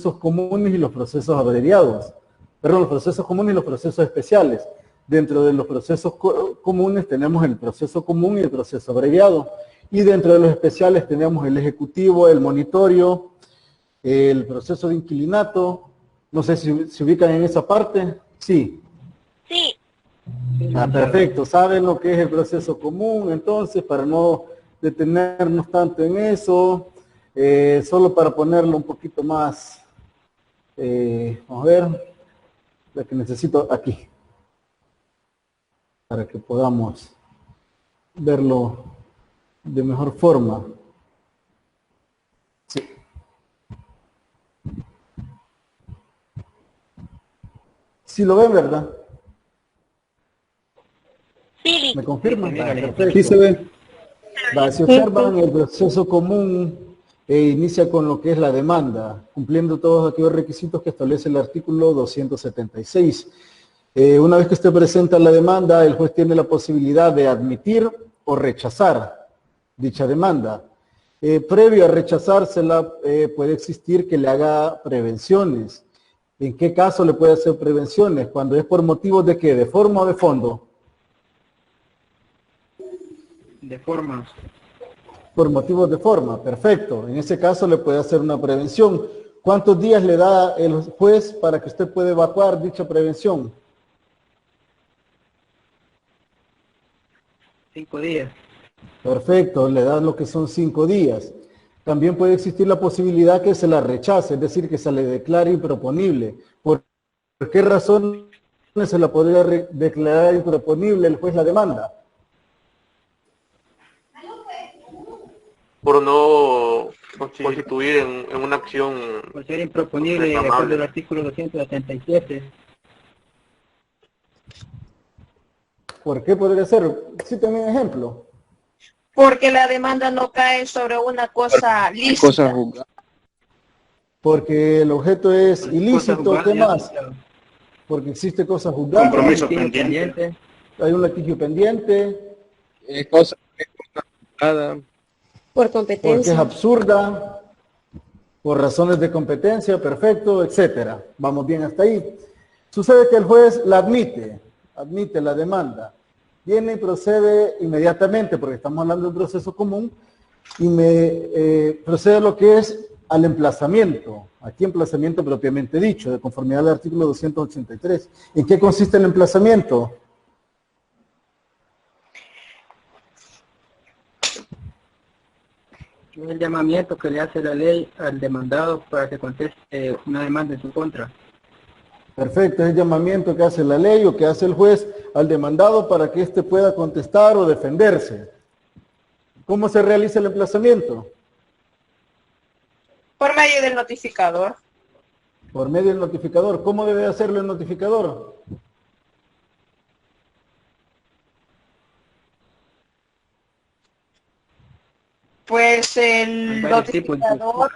procesos comunes y los procesos abreviados. Perdón, los procesos comunes y los procesos especiales. Dentro de los procesos comunes tenemos el proceso común y el proceso abreviado. Y dentro de los especiales tenemos el ejecutivo, el monitorio, el proceso de inquilinato. No sé si se ubican en esa parte. Sí. Sí. Perfecto. ¿Saben lo que es el proceso común? Entonces, para no detenernos tanto en eso, solo para ponerlo un poquito más, vamos a ver, la que necesito aquí, para que podamos verlo de mejor forma. Sí. Sí lo ven, ¿verdad? Sí. ¿Me confirman? Perfecto. Sí se ve. Si observan, el proceso común inicia con lo que es la demanda, cumpliendo todos aquellos requisitos que establece el artículo 276. Una vez que usted presenta la demanda, el juez tiene la posibilidad de admitir o rechazar dicha demanda. Previo a rechazársela, puede existir que le haga prevenciones. ¿En qué caso le puede hacer prevenciones? Cuando es por motivos de ¿qué? ¿De forma o de fondo? De forma. Por motivos de forma, perfecto. En ese caso le puede hacer una prevención. ¿Cuántos días le da el juez para que usted pueda evacuar dicha prevención? 5 días. Perfecto, le da lo que son 5 días. También puede existir la posibilidad que se la rechace, es decir, que se le declare improponible. ¿Por qué razón se la podría declarar improponible el juez la demanda? Por no constituir en una acción Por ser improponible de acuerdo al artículo 277. ¿Por qué podría ser? Sí, también ejemplo. Porque la demanda no cae sobre una cosa lícita. Porque el objeto es ilícito, ¿qué más? Porque existe cosa juzgada. Compromiso pendiente. Hay un litigio pendiente. Cosa juzgada. Por Porque es competencia. absurda. Por razones de competencia, perfecto, etcétera. Vamos bien hasta ahí. Sucede que el juez la admite la demanda. Viene y procede inmediatamente, porque estamos hablando de un proceso común, y procede a lo que es al emplazamiento. Aquí emplazamiento propiamente dicho, de conformidad al artículo 283. ¿En qué consiste el emplazamiento? El llamamiento que le hace la ley al demandado para que conteste una demanda en su contra. Perfecto, es el llamamiento que hace la ley o que hace el juez al demandado para que éste pueda contestar o defenderse. ¿Cómo se realiza el emplazamiento? Por medio del notificador. Por medio del notificador. ¿Cómo debe hacerlo el notificador? Pues el notificador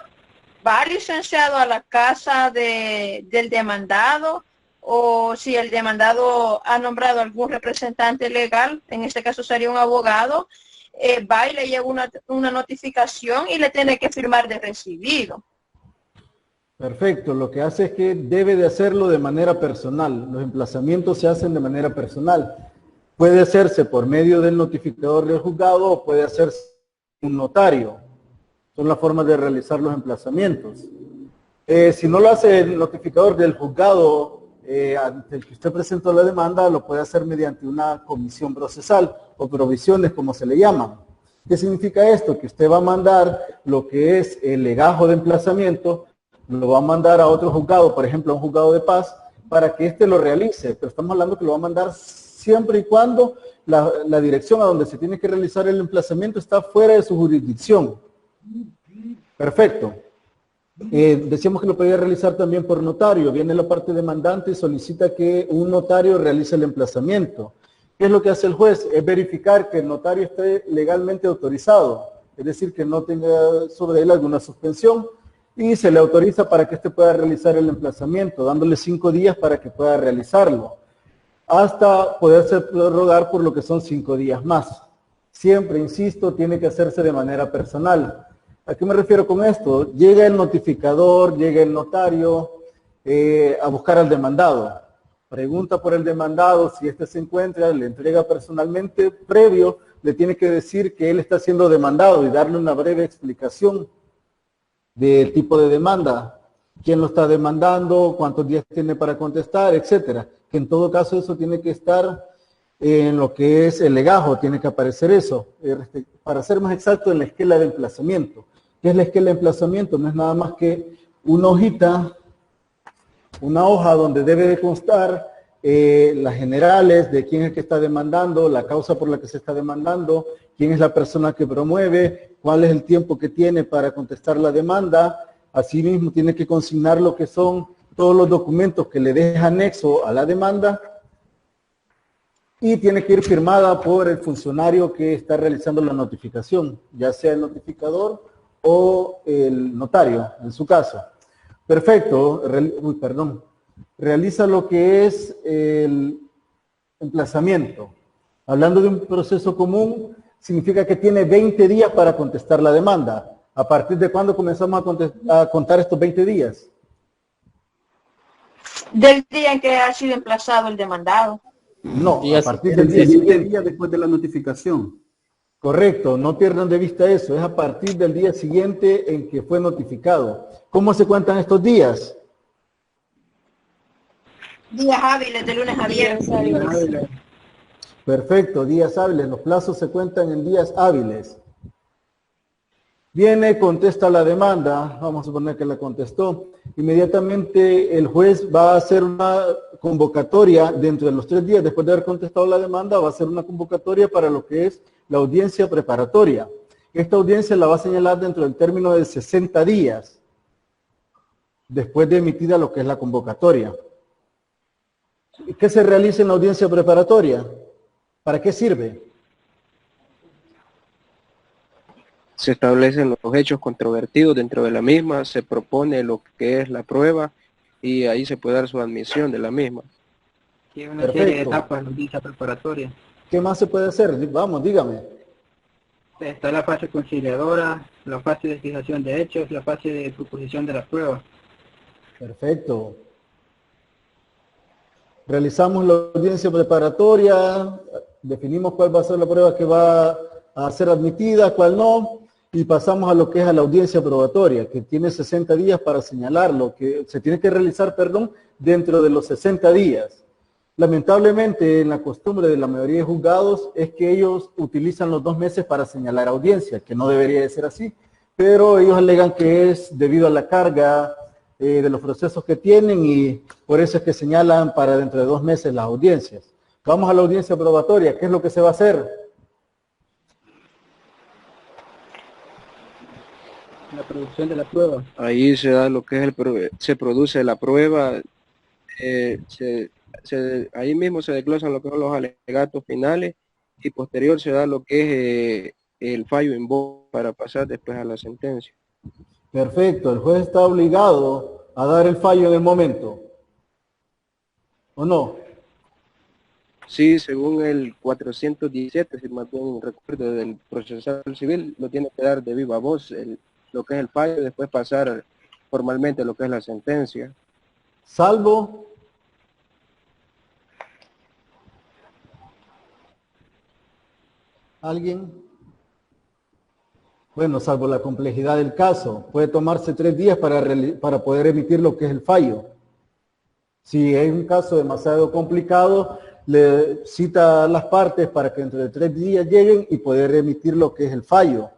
va licenciado a la casa del demandado, o si el demandado ha nombrado algún representante legal, en este caso sería un abogado, va y le lleva una notificación y le tiene que firmar de recibido. Perfecto, lo que hace es que debe de hacerlo de manera personal. Los emplazamientos se hacen de manera personal. Puede hacerse por medio del notificador del juzgado o puede hacerse un notario. Son las formas de realizar los emplazamientos. Si no lo hace el notificador del juzgado ante el que usted presentó la demanda, lo puede hacer mediante una comisión procesal o provisiones, como se le llaman. ¿Qué significa esto? Que usted va a mandar lo que es el legajo de emplazamiento, lo va a mandar a otro juzgado, por ejemplo a un juzgado de paz, para que éste lo realice. Pero estamos hablando que lo va a mandar siempre y cuando la dirección a donde se tiene que realizar el emplazamiento está fuera de su jurisdicción. Perfecto. Decíamos que lo podía realizar también por notario. Viene la parte demandante y solicita que un notario realice el emplazamiento. ¿Qué es lo que hace el juez? Es verificar que el notario esté legalmente autorizado, es decir, que no tenga sobre él alguna suspensión, y se le autoriza para que éste pueda realizar el emplazamiento, dándole 5 días para que pueda realizarlo, hasta poderse prorrogar por lo que son 5 días más. Siempre, insisto, tiene que hacerse de manera personal. ¿A qué me refiero con esto? Llega el notificador, llega el notario a buscar al demandado. Pregunta por el demandado, si éste se encuentra, le entrega personalmente, previo, le tiene que decir que él está siendo demandado y darle una breve explicación del tipo de demanda, quién lo está demandando, cuántos días tiene para contestar, etcétera. Que en todo caso eso tiene que estar en lo que es el legajo, tiene que aparecer eso. Para ser más exacto, en la esquela de emplazamiento. ¿Qué es la esquela de emplazamiento? No es nada más que una hojita, una hoja donde debe de constar las generales de quién es el que está demandando, la causa por la que se está demandando, quién es la persona que promueve, cuál es el tiempo que tiene para contestar la demanda. Asimismo, tiene que consignar lo que son todos los documentos que le deja anexo a la demanda y tiene que ir firmada por el funcionario que está realizando la notificación, ya sea el notificador o el notario, en su caso. Perfecto, realiza lo que es el emplazamiento. Hablando de un proceso común, significa que tiene 20 días para contestar la demanda. ¿A partir de cuándo comenzamos a contar estos 20 días? Del día en que ha sido emplazado el demandado. No, a partir del día siguiente después de la notificación. Correcto, no pierdan de vista eso, es a partir del día siguiente en que fue notificado. ¿Cómo se cuentan estos días? Días hábiles, de lunes a viernes. Perfecto, días hábiles, los plazos se cuentan en días hábiles. Viene, contesta la demanda, vamos a suponer que la contestó. Inmediatamente el juez va a hacer una convocatoria dentro de los 3 días, después de haber contestado la demanda, va a hacer una convocatoria para lo que es la audiencia preparatoria. Esta audiencia la va a señalar dentro del término de 60 días, después de emitida lo que es la convocatoria. ¿Qué se realiza en la audiencia preparatoria? ¿Para qué sirve? Se establecen los hechos controvertidos dentro de la misma, se propone lo que es la prueba y ahí se puede dar su admisión de la misma. Tiene una serie de etapas en la audiencia preparatoria. ¿Qué más se puede hacer? Vamos, dígame. Está la fase conciliadora, la fase de fijación de hechos, la fase de proposición de la prueba. Perfecto. Realizamos la audiencia preparatoria, definimos cuál va a ser la prueba que va a ser admitida, cuál no, y pasamos a lo que es a la audiencia probatoria, que tiene 60 días para señalarlo, que se tiene que realizar, dentro de los 60 días. Lamentablemente, en la costumbre de la mayoría de juzgados es que ellos utilizan los 2 meses para señalar audiencia, que no debería de ser así, pero ellos alegan que es debido a la carga de los procesos que tienen y por eso es que señalan para dentro de 2 meses las audiencias. Vamos a la audiencia probatoria, ¿qué es lo que se va a hacer? La producción de la prueba. Ahí se da lo que es se produce la prueba, ahí mismo se desglosan lo que son los alegatos finales y posterior se da lo que es el fallo in voce para pasar después a la sentencia. Perfecto, el juez está obligado a dar el fallo en el momento, ¿o no? Sí, según el 417, si más bien recuerdo del procesal civil, lo tiene que dar de viva voz lo que es el fallo y después pasar formalmente lo que es la sentencia. Salvo ¿alguien? Bueno, salvo la complejidad del caso, puede tomarse 3 días para poder emitir lo que es el fallo. Si es un caso demasiado complicado, le cita a las partes para que dentro de 3 días lleguen y poder emitir lo que es el fallo,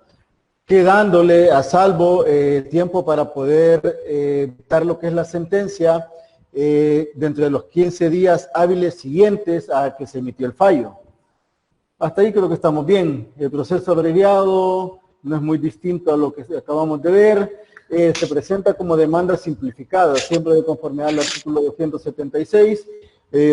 quedándole a salvo tiempo para poder dar lo que es la sentencia dentro de los 15 días hábiles siguientes a que se emitió el fallo. Hasta ahí creo que estamos bien. El proceso abreviado no es muy distinto a lo que acabamos de ver. Se presenta como demanda simplificada, siempre de conformidad al artículo 276.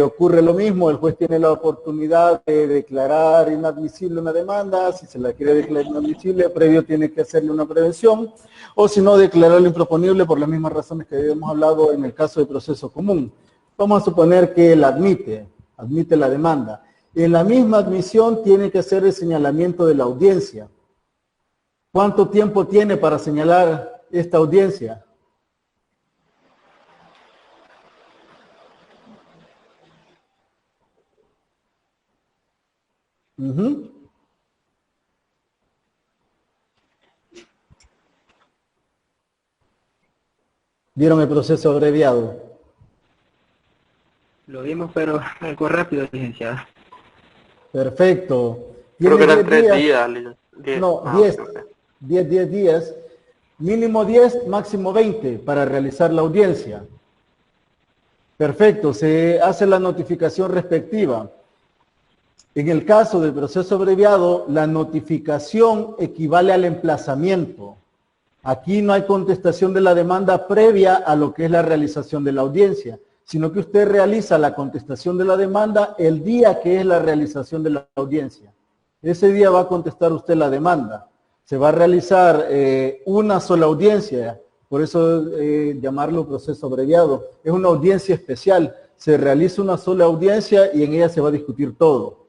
Ocurre lo mismo, el juez tiene la oportunidad de declarar inadmisible una demanda. Si se la quiere declarar inadmisible, previo tiene que hacerle una prevención, o si no, declararlo improponible por las mismas razones que habíamos hablado en el caso de proceso común. Vamos a suponer que él admite la demanda. En la misma admisión tiene que hacer el señalamiento de la audiencia. ¿Cuánto tiempo tiene para señalar esta audiencia? Ujú. ¿Vieron el proceso abreviado? Lo vimos, pero algo rápido, licenciado. Perfecto. Creo que Tiene eran 10 3 días. días. No, Ah, 10. ok, ok. 10 días. Mínimo 10, máximo 20 para realizar la audiencia. Perfecto, se hace la notificación respectiva. En el caso del proceso abreviado, la notificación equivale al emplazamiento. Aquí no hay contestación de la demanda previa a lo que es la realización de la audiencia, sino que usted realiza la contestación de la demanda el día que es la realización de la audiencia. Ese día va a contestar usted la demanda. Se va a realizar una sola audiencia, por eso llamarlo proceso abreviado. Es una audiencia especial, se realiza una sola audiencia y en ella se va a discutir todo.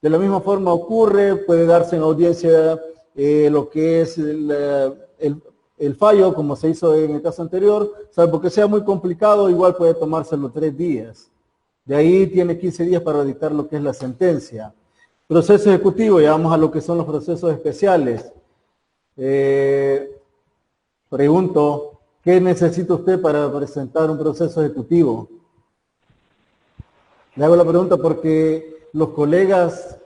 De la misma forma ocurre, puede darse en audiencia lo que es el fallo, como se hizo en el caso anterior, salvo que sea muy complicado, igual puede tomárselo 3 días. De ahí tiene 15 días para dictar lo que es la sentencia. Proceso ejecutivo, ya vamos a lo que son los procesos especiales. Pregunto, ¿qué necesita usted para presentar un proceso ejecutivo? Le hago la pregunta porque los colegas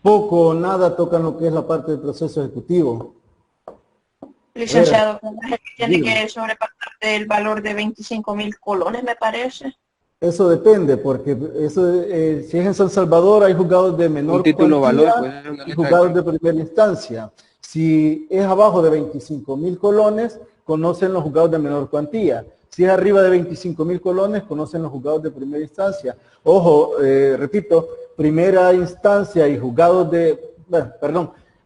poco o nada tocan lo que es la parte del proceso ejecutivo. Licenciado, tiene Dígame. que sobrepasar el valor de 25.000 colones, me parece. Eso depende, porque eso, si es en San Salvador hay juzgados de Un menor título cuantía valor, pues es una y letra de juzgados de cambio. primera instancia. Si es abajo de 25.000 colones, conocen los juzgados de menor cuantía. Si es arriba de 25.000 colones, conocen los juzgados de primera instancia. Ojo, repito, primera instancia y juzgados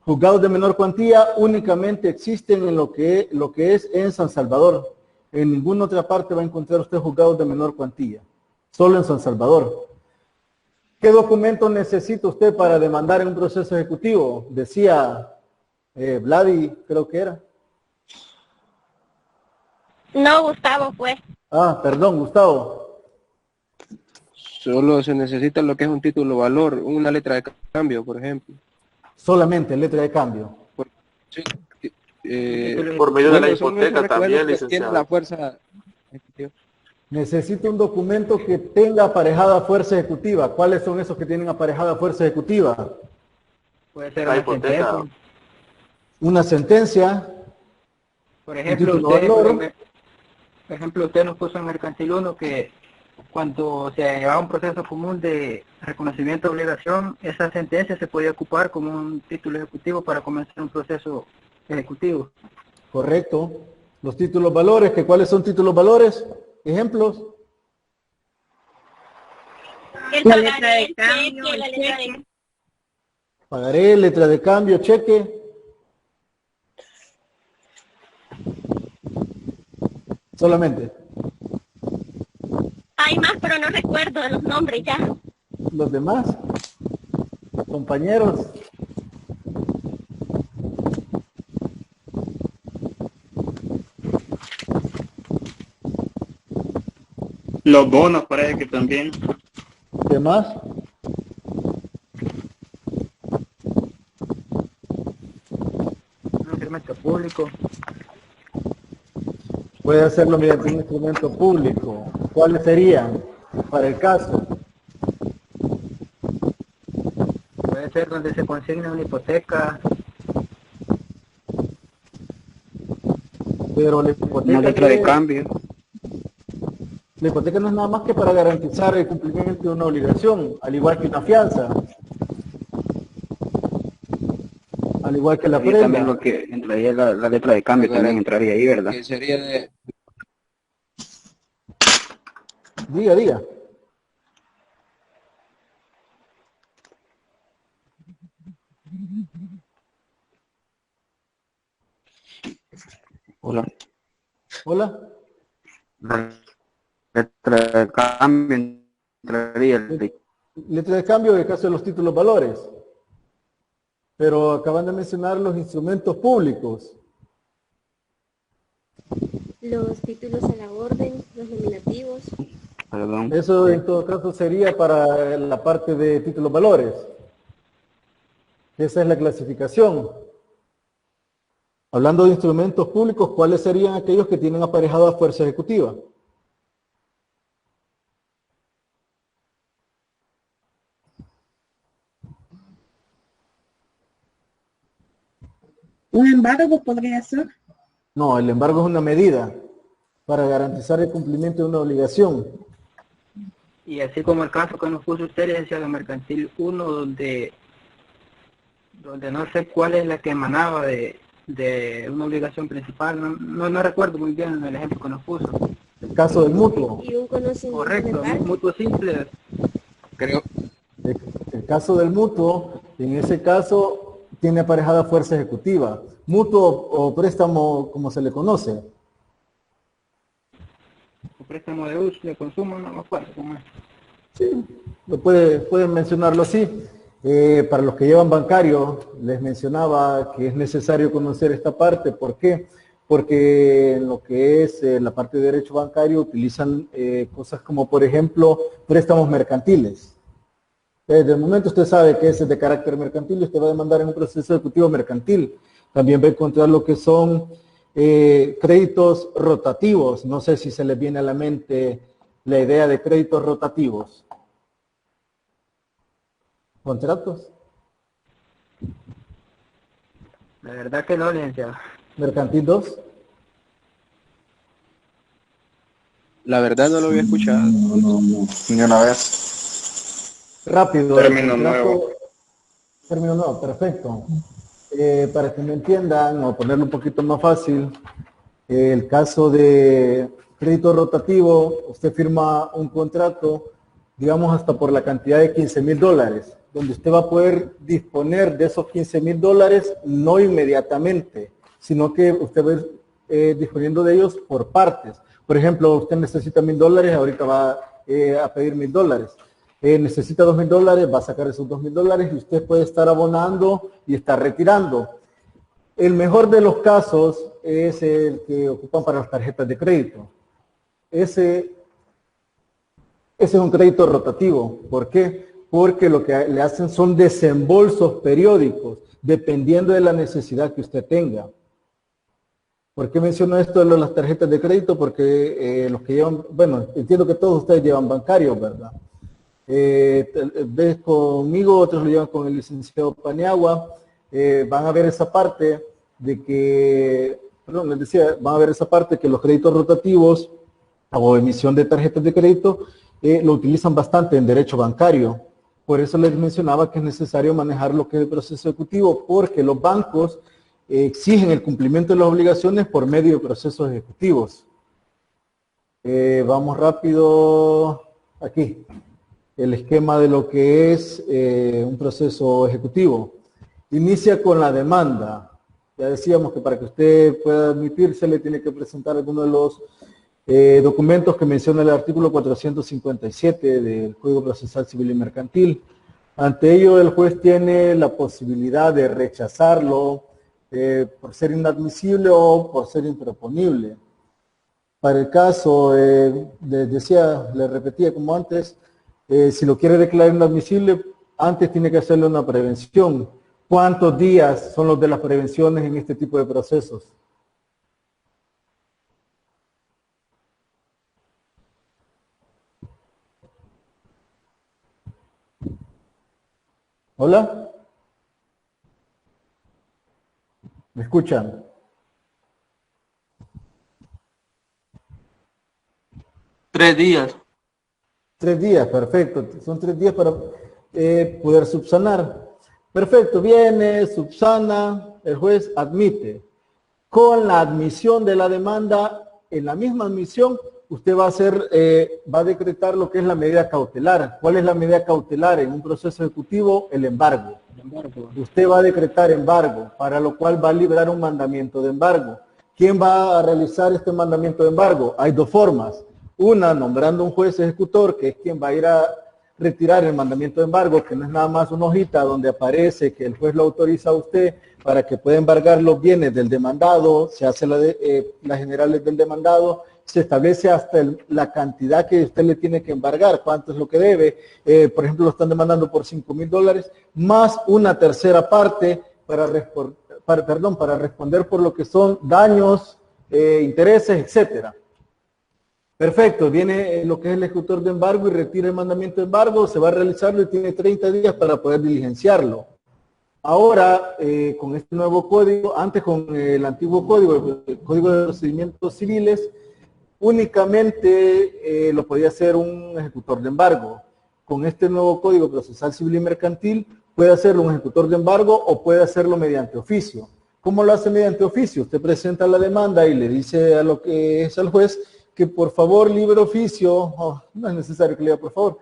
juzgados de menor cuantía únicamente existen en lo que es en San Salvador. En ninguna otra parte va a encontrar usted juzgados de menor cuantía. Solo en San Salvador. ¿Qué documento necesita usted para demandar en un proceso ejecutivo? Decía Vladi, creo que era. No, Gustavo, pues. Ah, perdón, Gustavo. Solo se necesita lo que es un título valor, una letra de cambio, por ejemplo. Solamente letra de cambio. Sí, Por medio de la bueno, son esos hipoteca recuerdos también, que tiene la licenciado. fuerza ejecutiva. Necesita un documento que tenga aparejada fuerza ejecutiva. ¿Cuáles son esos que tienen aparejada fuerza ejecutiva? Puede ser La una hipoteca. sentencia. Una sentencia, Por un ejemplo, título valor. usted nos puso en Mercantil 1 que cuando se llevaba un proceso común de reconocimiento de obligación, esa sentencia se podía ocupar como un título ejecutivo para comenzar un proceso ejecutivo. Correcto. Los títulos valores, que ¿cuáles son títulos valores? Ejemplos. El La letra pagaré, de el cambio, cheque, la el letra cheque. de... Pagaré, letra de cambio, cheque. Solamente. Hay más, pero no recuerdo los nombres ya. Los demás, compañeros. Los bonos parece que también. ¿Demás? Un instrumento público. Puede hacerlo mediante un instrumento público. ¿Cuáles serían para el caso? Puede ser donde se consigna una hipoteca. Pero la Una letra de cambio. la hipoteca no es nada más que para garantizar el cumplimiento de una obligación, al igual que una fianza, al igual que la Ahí también prenda. lo que entraría la letra de cambio también entraría ahí, ¿verdad? Que sería de... Diga, diga. Hola. Hola. La letra de cambio entraría Letra de cambio en el caso de los títulos valores. pero acaban de mencionar los instrumentos públicos. Los títulos a la orden, los nominativos. Perdón. Eso en todo caso sería para la parte de títulos valores. Esa es la clasificación. Hablando de instrumentos públicos, ¿cuáles serían aquellos que tienen aparejada fuerza ejecutiva? ¿Un embargo podría ser? No, el embargo es una medida para garantizar el cumplimiento de una obligación. Y así como el caso que nos puso usted, licenciado mercantil 1, donde no sé cuál es la que emanaba de una obligación principal, no recuerdo muy bien el ejemplo que nos puso. El caso del mutuo. Y un conocimiento. Correcto, de mutuo simple. Creo, El caso del mutuo, en ese caso, tiene aparejada fuerza ejecutiva. Mutuo o préstamo, como se le conoce. O préstamo de uso, de consumo, no me acuerdo cómo es. Sí, pueden mencionarlo así. Para los que llevan bancario, les mencionaba que es necesario conocer esta parte. ¿Por qué? Porque en lo que es la parte de derecho bancario utilizan cosas como, por ejemplo, préstamos mercantiles. Desde el momento usted sabe que ese es de carácter mercantil, usted va a demandar en un proceso ejecutivo mercantil. También va a encontrar lo que son créditos rotativos. No sé si se les viene a la mente la idea de créditos rotativos. ¿Contratos? La verdad que no, licenciado. ¿Mercantil 2? la verdad no lo había escuchado. No, ni una vez. Rápido. Término nuevo. Término nuevo, perfecto. Para que me entiendan, o ponerlo un poquito más fácil, el caso de crédito rotativo, usted firma un contrato, digamos hasta por la cantidad de $15,000, donde usted va a poder disponer de esos $15,000 no inmediatamente, sino que usted va a ir disponiendo de ellos por partes. Por ejemplo, usted necesita $1,000, ahorita va a pedir $1,000. Necesita $2,000, va a sacar esos $2,000 y usted puede estar abonando y estar retirando. El mejor de los casos es el que ocupan para las tarjetas de crédito. Ese es un crédito rotativo. ¿Por qué? Porque lo que le hacen son desembolsos periódicos, dependiendo de la necesidad que usted tenga. ¿Por qué menciono esto de las tarjetas de crédito? Porque los que llevan, bueno, entiendo que todos ustedes llevan bancarios, ¿verdad? Ves conmigo, otros lo llevan con el licenciado Paniagua, van a ver esa parte de que, perdón, les decía, van a ver esa parte que los créditos rotativos o emisión de tarjetas de crédito lo utilizan bastante en derecho bancario. Por eso les mencionaba que es necesario manejar lo que es el proceso ejecutivo, porque los bancos exigen el cumplimiento de las obligaciones por medio de procesos ejecutivos. Vamos rápido aquí. El esquema de lo que es un proceso ejecutivo. Inicia con la demanda. Ya decíamos que para que usted pueda admitirse le tiene que presentar alguno de los documentos que menciona el artículo 457 del Código Procesal Civil y Mercantil. Ante ello, el juez tiene la posibilidad de rechazarlo por ser inadmisible o por ser improponible. Para el caso, le repetía como antes, si lo quiere declarar inadmisible, antes tiene que hacerle una prevención. ¿Cuántos días son los de las prevenciones en este tipo de procesos? ¿Hola? ¿Me escuchan? Tres días. 3 días, perfecto. Son 3 días para poder subsanar. Perfecto, viene, subsana, el juez admite. Con la admisión de la demanda, en la misma admisión, usted va a decretar lo que es la medida cautelar. ¿Cuál es la medida cautelar en un proceso ejecutivo? El embargo. Usted va a decretar embargo, para lo cual va a liberar un mandamiento de embargo. ¿Quién va a realizar este mandamiento de embargo? Hay dos formas. Una, nombrando un juez ejecutor, que es quien va a ir a retirar el mandamiento de embargo, que no es nada más una hojita donde aparece que el juez lo autoriza a usted para que pueda embargar los bienes del demandado, se hace las generales del demandado, se establece hasta la cantidad que usted le tiene que embargar, cuánto es lo que debe, por ejemplo lo están demandando por $5,000, más una tercera parte para responder por lo que son daños, intereses, etcétera. Perfecto, viene lo que es el ejecutor de embargo y retira el mandamiento de embargo, se va a realizarlo y tiene 30 días para poder diligenciarlo. Ahora, con este nuevo código, antes con el antiguo código, el Código de Procedimientos Civiles, únicamente lo podía hacer un ejecutor de embargo. Con este nuevo Código Procesal Civil y Mercantil, puede hacerlo un ejecutor de embargo o puede hacerlo mediante oficio. ¿Cómo lo hace mediante oficio? Usted presenta la demanda y le dice a lo que es al juez que por favor libre oficio, no es necesario que le diga por favor,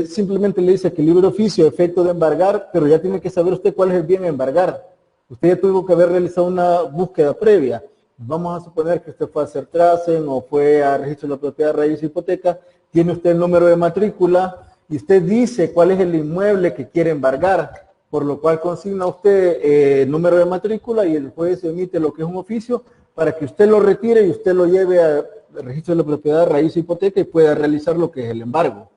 simplemente le dice que libre oficio, efecto de embargar, pero ya tiene que saber usted cuál es el bien a embargar. Usted ya tuvo que haber realizado una búsqueda previa. Vamos a suponer que usted fue a hacer tracen o fue a registro de la propiedad, raíz y hipoteca, tiene usted el número de matrícula y usted dice cuál es el inmueble que quiere embargar, por lo cual consigna usted el número de matrícula y el juez emite lo que es un oficio para que usted lo retire y usted lo lleve al registro de la propiedad, raíz y hipoteca y pueda realizar lo que es el embargo.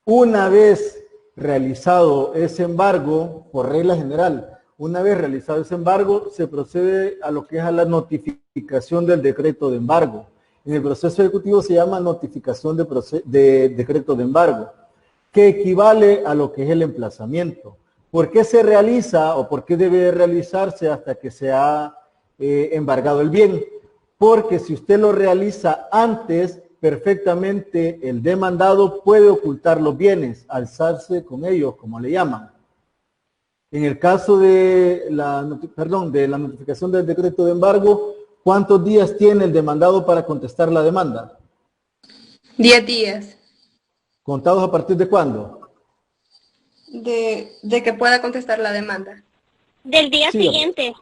Una vez realizado ese embargo, por regla general, una vez realizado ese embargo, se procede a lo que es a la notificación del decreto de embargo. En el proceso ejecutivo se llama notificación de decreto de embargo, que equivale a lo que es el emplazamiento. ¿Por qué se realiza o por qué debe realizarse hasta que se ha embargado el bien? Porque si usted lo realiza antes, perfectamente el demandado puede ocultar los bienes, alzarse con ellos, como le llaman. En el caso de la notificación del decreto de embargo, ¿cuántos días tiene el demandado para contestar la demanda? 10 días. ¿Contados a partir de cuándo? De que pueda contestar la demanda. Del día siguiente.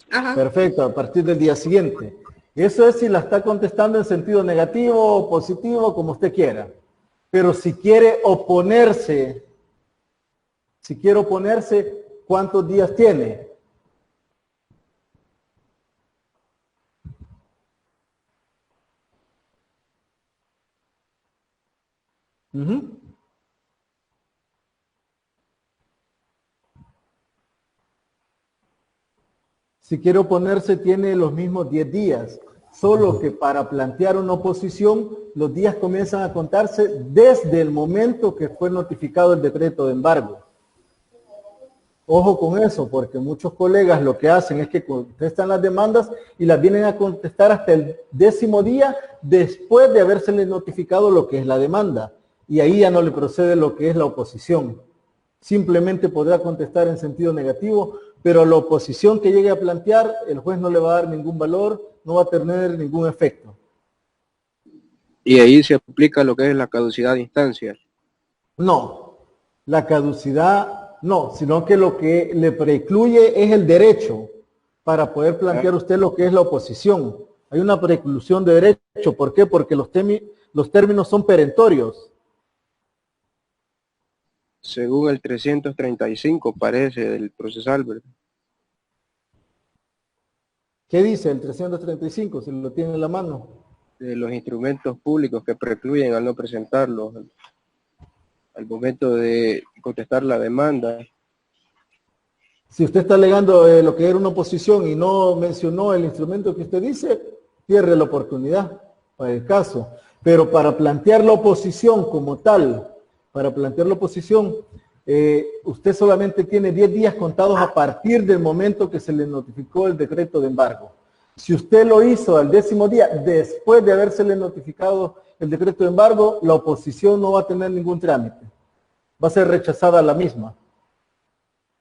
Ajá. Perfecto, a partir del día siguiente. Eso es si la está contestando en sentido negativo o positivo, como usted quiera. Pero si quiere oponerse, ¿cuántos días tiene? Si quiere oponerse, tiene los mismos 10 días. Solo que para plantear una oposición, los días comienzan a contarse desde el momento que fue notificado el decreto de embargo. Ojo con eso, porque muchos colegas lo que hacen es que contestan las demandas y las vienen a contestar hasta el 10º día después de habérsele notificado lo que es la demanda. Y ahí ya no le procede lo que es la oposición. Simplemente podrá contestar en sentido negativo, pero la oposición que llegue a plantear, el juez no le va a dar ningún valor, no va a tener ningún efecto. Y ahí se aplica lo que es la caducidad de instancia. No, la caducidad no, sino que lo que le precluye es el derecho para poder plantear usted lo que es la oposición. Hay una preclusión de derecho, ¿por qué? Porque los términos son perentorios. Según el 335 parece del procesal, ¿verdad? ¿Qué dice el 335, si lo tiene en la mano? De los instrumentos públicos que precluyen al no presentarlos al momento de contestar la demanda. Si usted está alegando lo que era una oposición y no mencionó el instrumento que usted dice, pierde la oportunidad para el caso. Pero para plantear la oposición como tal, usted solamente tiene 10 días contados a partir del momento que se le notificó el decreto de embargo. Si usted lo hizo al 10º día, después de habérsele notificado el decreto de embargo, la oposición no va a tener ningún trámite. Va a ser rechazada la misma.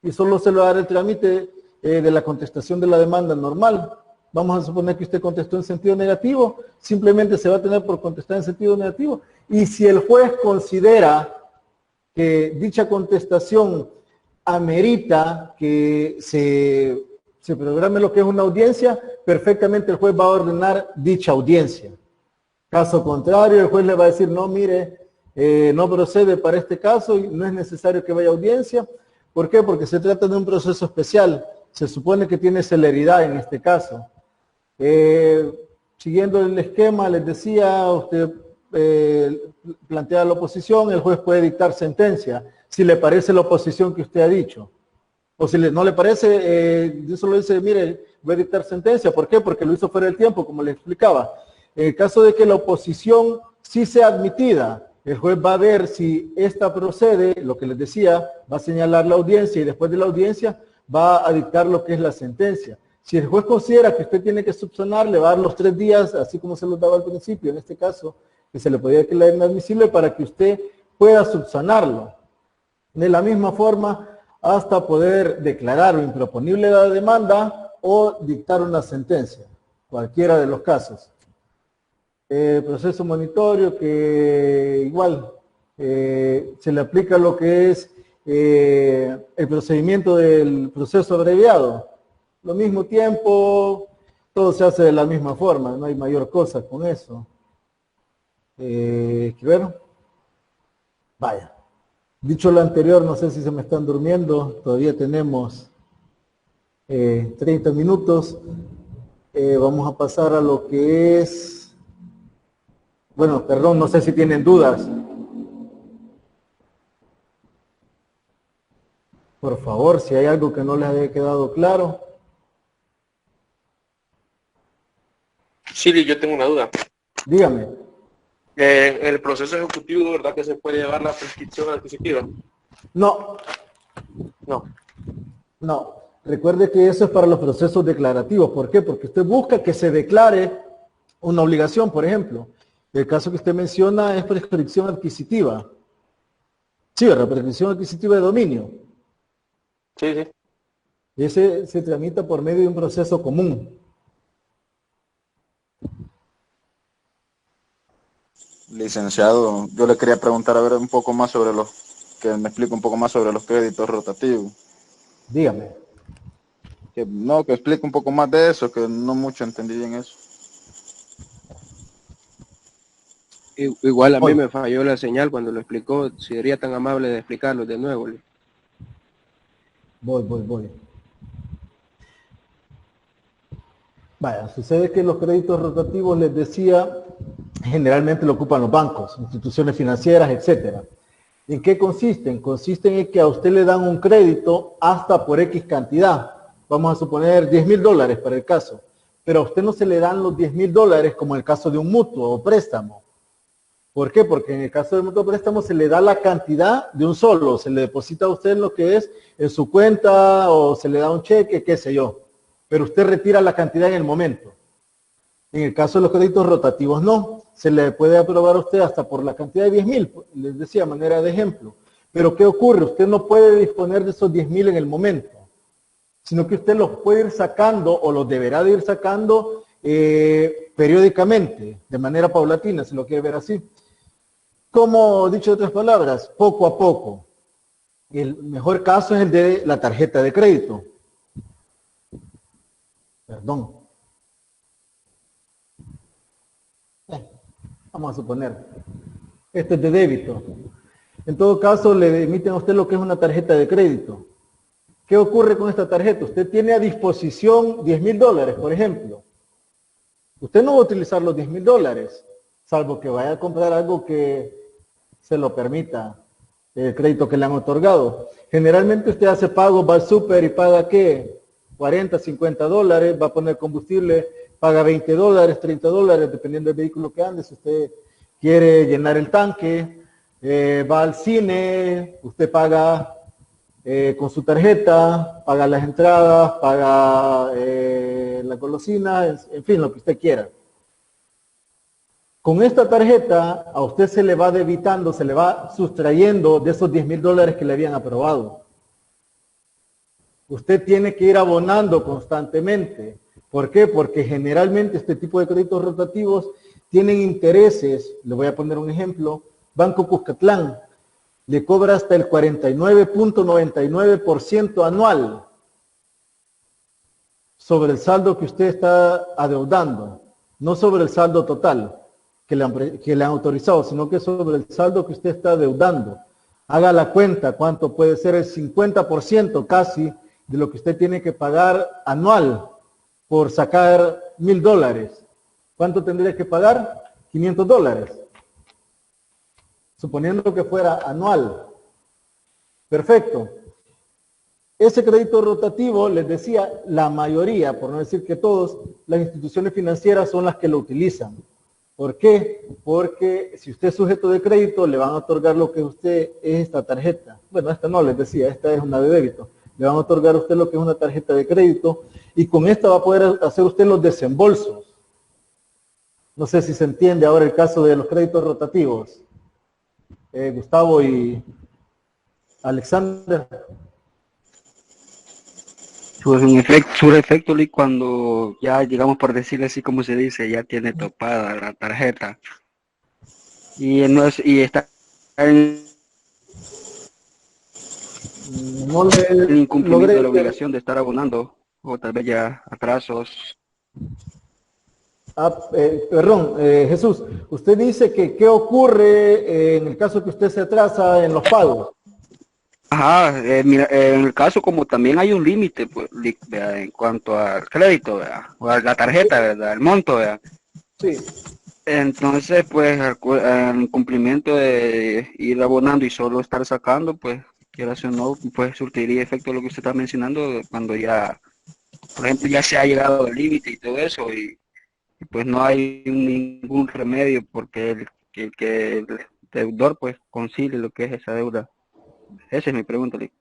Y solo se le va a dar el trámite de la contestación de la demanda normal. Vamos a suponer que usted contestó en sentido negativo, simplemente se va a tener por contestar en sentido negativo. Y si el juez considera que dicha contestación amerita que se programe lo que es una audiencia, perfectamente el juez va a ordenar dicha audiencia. Caso contrario, el juez le va a decir, no, mire, no procede para este caso y no es necesario que vaya a audiencia. ¿Por qué? Porque se trata de un proceso especial. Se supone que tiene celeridad en este caso. Siguiendo el esquema, les decía, usted plantea la oposición, el juez puede dictar sentencia, si le parece la oposición que usted ha dicho. O si no le parece, yo solo dice, mire, voy a dictar sentencia. ¿Por qué? Porque lo hizo fuera del tiempo, como le explicaba. En el caso de que la oposición sí sea admitida, el juez va a ver si esta procede, lo que les decía, va a señalar la audiencia y después de la audiencia va a dictar lo que es la sentencia. Si el juez considera que usted tiene que subsanar, le va a dar los 3 días, así como se los daba al principio, en este caso, que se le podía declarar inadmisible para que usted pueda subsanarlo. De la misma forma, hasta poder declarar o improponible la demanda o dictar una sentencia, cualquiera de los casos. Proceso monitorio que igual se le aplica lo que es el procedimiento del proceso abreviado. Lo mismo tiempo, todo se hace de la misma forma, no hay mayor cosa con eso. Bueno, vaya. Dicho lo anterior, no sé si se me están durmiendo, todavía tenemos 30 minutos. Vamos a pasar a lo que es... Bueno, perdón, no sé si tienen dudas. Por favor, si hay algo que no les haya quedado claro. Sí, yo tengo una duda. Dígame. En el proceso ejecutivo, ¿verdad que se puede llevar la prescripción adquisitiva? No. No. No. Recuerde que eso es para los procesos declarativos. ¿Por qué? Porque usted busca que se declare una obligación, por ejemplo. El caso que usted menciona es prescripción adquisitiva. Sí, ¿verdad? Prescripción adquisitiva de dominio. Sí, sí. Ese se tramita por medio de un proceso común. Licenciado, yo le quería preguntar a ver un poco más sobre que me explique un poco más sobre los créditos rotativos. Dígame. Que explique un poco más de eso, que no mucho entendí bien eso. Igual a mí me falló la señal cuando lo explicó, si sería tan amable de explicarlo de nuevo. Voy. Vaya, sucede que los créditos rotativos, les decía, generalmente lo ocupan los bancos, instituciones financieras, etcétera. ¿En qué consisten? Consisten en que a usted le dan un crédito hasta por X cantidad. Vamos a suponer $10,000 para el caso. Pero a usted no se le dan los $10,000 como en el caso de un mutuo o préstamo. ¿Por qué? Porque en el caso del mutuo préstamo se le da la cantidad de un solo. Se le deposita a usted lo que es en su cuenta o se le da un cheque, qué sé yo. Pero usted retira la cantidad en el momento. En el caso de los créditos rotativos no. Se le puede aprobar a usted hasta por la cantidad de 10,000, les decía, a manera de ejemplo. Pero ¿qué ocurre? Usted no puede disponer de esos 10,000 en el momento, sino que usted los puede ir sacando o los deberá de ir sacando periódicamente, de manera paulatina, si lo quiere ver así. Como dicho de otras palabras, poco a poco. El mejor caso es el de la tarjeta de crédito. Perdón. Vamos a suponer. Este es de débito. En todo caso, le emiten a usted lo que es una tarjeta de crédito. ¿Qué ocurre con esta tarjeta? Usted tiene a disposición $10,000, por ejemplo. Usted no va a utilizar los $10,000, salvo que vaya a comprar algo que se lo permita, el crédito que le han otorgado. Generalmente usted hace pagos, va al súper y paga ¿qué? $40, $50, va a poner combustible, paga $20, $30, dependiendo del vehículo que ande. Si usted quiere llenar el tanque, va al cine, usted paga con su tarjeta, paga las entradas, paga la golosina, en fin, lo que usted quiera. Con esta tarjeta a usted se le va debitando, se le va sustrayendo de esos $10,000 que le habían aprobado. Usted tiene que ir abonando constantemente. ¿Por qué? Porque generalmente este tipo de créditos rotativos tienen intereses. Le voy a poner un ejemplo. Banco Cuscatlán le cobra hasta el 49.99% anual sobre el saldo que usted está adeudando, no sobre el saldo total. que le han autorizado, sino que sobre el saldo que usted está deudando. Haga la cuenta cuánto puede ser el 50% casi de lo que usted tiene que pagar anual por sacar $1,000. ¿Cuánto tendría que pagar? $500. Suponiendo que fuera anual. Perfecto. Ese crédito rotativo, les decía, la mayoría, por no decir que todos, las instituciones financieras son las que lo utilizan. ¿Por qué? Porque si usted es sujeto de crédito, le van a otorgar lo que usted es esta tarjeta. Bueno, esta no, les decía, esta es una de débito. Le van a otorgar a usted lo que es una tarjeta de crédito y con esta va a poder hacer usted los desembolsos. No sé si se entiende ahora el caso de los créditos rotativos. Gustavo y Alexander. Su efecto, cuando ya llegamos, por decirlo así como se dice, ya tiene topada la tarjeta y está en el incumplimiento de la obligación de estar abonando, o tal vez ya atrasos. Perdón, Jesús, usted dice que qué ocurre en el caso que usted se atrasa en los pagos. Ajá, mira, en el caso como también hay un límite, pues, en cuanto al crédito, ¿verdad? O a la tarjeta, ¿verdad? El monto, ¿verdad? Sí. Entonces, pues, el cumplimiento de ir abonando y solo estar sacando, pues, quieras o no, pues surtiría efecto lo que usted está mencionando cuando ya, por ejemplo, ya se ha llegado al límite y todo eso, y pues no hay ningún remedio porque el deudor, pues, concilie lo que es esa deuda. Esa es mi pregunta, Lick.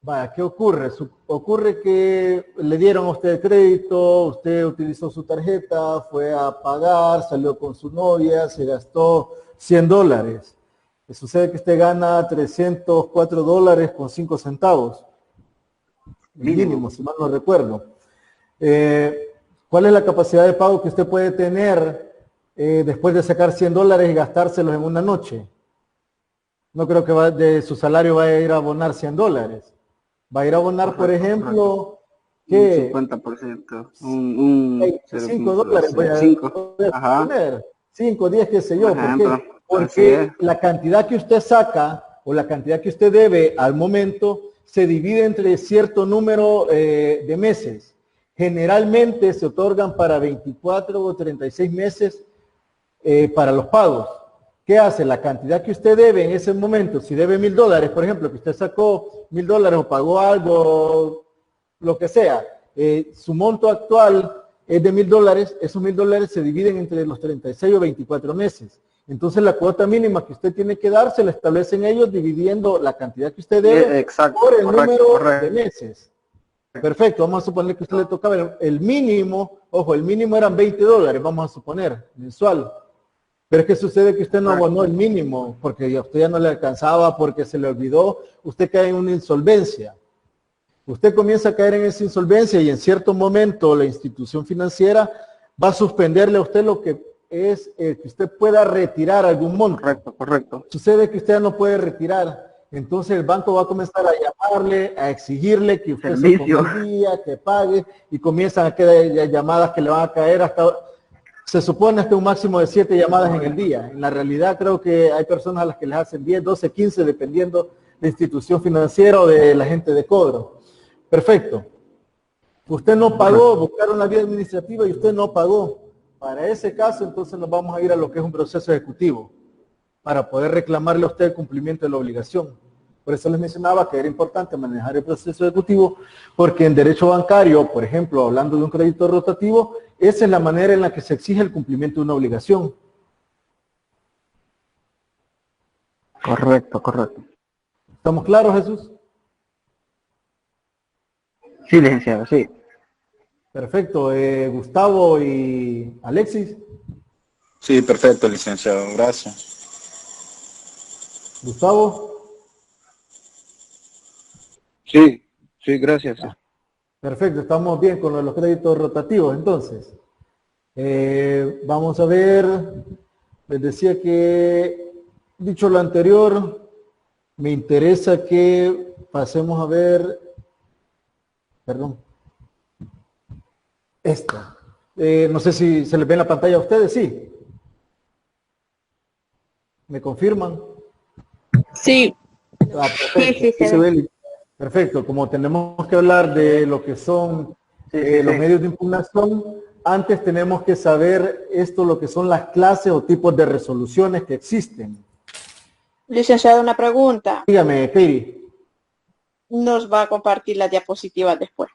Vaya, ¿qué ocurre? Ocurre que le dieron a usted el crédito, usted utilizó su tarjeta, fue a pagar, salió con su novia, se gastó $100. Sucede que usted gana $304 con 5 centavos. Mínimo, si mal no recuerdo. ¿Cuál es la capacidad de pago que usted puede tener después de sacar $100 y gastárselos en una noche? No creo que de su salario vaya a ir a abonar $100. Va a ir a abonar, por ejemplo, ¿qué? Un 50%. $5. Voy a poner 5, 10, qué sé yo. Porque la cantidad que usted saca o la cantidad que usted debe al momento se divide entre cierto número de meses. Generalmente se otorgan para 24 o 36 meses para los pagos. ¿Qué hace? La cantidad que usted debe en ese momento, si debe $1,000, por ejemplo, que usted sacó $1,000 o pagó algo, lo que sea, su monto actual es de $1,000, esos $1,000 se dividen entre los 36 o 24 meses. Entonces la cuota mínima que usted tiene que dar se la establecen ellos dividiendo la cantidad que usted debe por el número de meses. Perfecto, vamos a suponer que a usted le tocaba el mínimo, ojo, el mínimo eran $20, vamos a suponer, mensual. Pero es que sucede que usted no abonó el mínimo, porque a usted ya no le alcanzaba, porque se le olvidó, usted cae en una insolvencia. Usted comienza a caer en esa insolvencia y en cierto momento la institución financiera va a suspenderle a usted lo que es que usted pueda retirar algún monto. Correcto. Sucede que usted ya no puede retirar. Entonces el banco va a comenzar a llamarle, a exigirle que usted se ponga al día, que pague, y comienzan a quedar llamadas que le van a caer hasta... Se supone hasta un máximo de 7 llamadas en el día. En la realidad creo que hay personas a las que les hacen 10, 12, 15, dependiendo de institución financiera o de la gente de cobro. Perfecto. Usted no pagó, buscaron la vía administrativa y usted no pagó. Para ese caso, entonces nos vamos a ir a lo que es un proceso ejecutivo, para poder reclamarle a usted el cumplimiento de la obligación. Por eso les mencionaba que era importante manejar el proceso ejecutivo, porque en derecho bancario, por ejemplo, hablando de un crédito rotativo, esa es la manera en la que se exige el cumplimiento de una obligación. Correcto. ¿Estamos claros, Jesús? Sí, licenciado, sí. Perfecto. Gustavo y Alexis. Sí, perfecto, licenciado. Gracias. Gustavo. Sí, gracias. Perfecto, estamos bien con los créditos rotativos, entonces. Vamos a ver, les decía que, dicho lo anterior, me interesa que pasemos a ver, perdón, esta. No sé si se les ve en la pantalla a ustedes, sí. ¿Me confirman? Sí. Perfecto. Sí, perfecto. Como tenemos que hablar de lo que son los medios de impugnación, antes tenemos que saber lo que son las clases o tipos de resoluciones que existen. Licenciado, una pregunta. Dígame, Katie. Nos va a compartir las diapositivas después.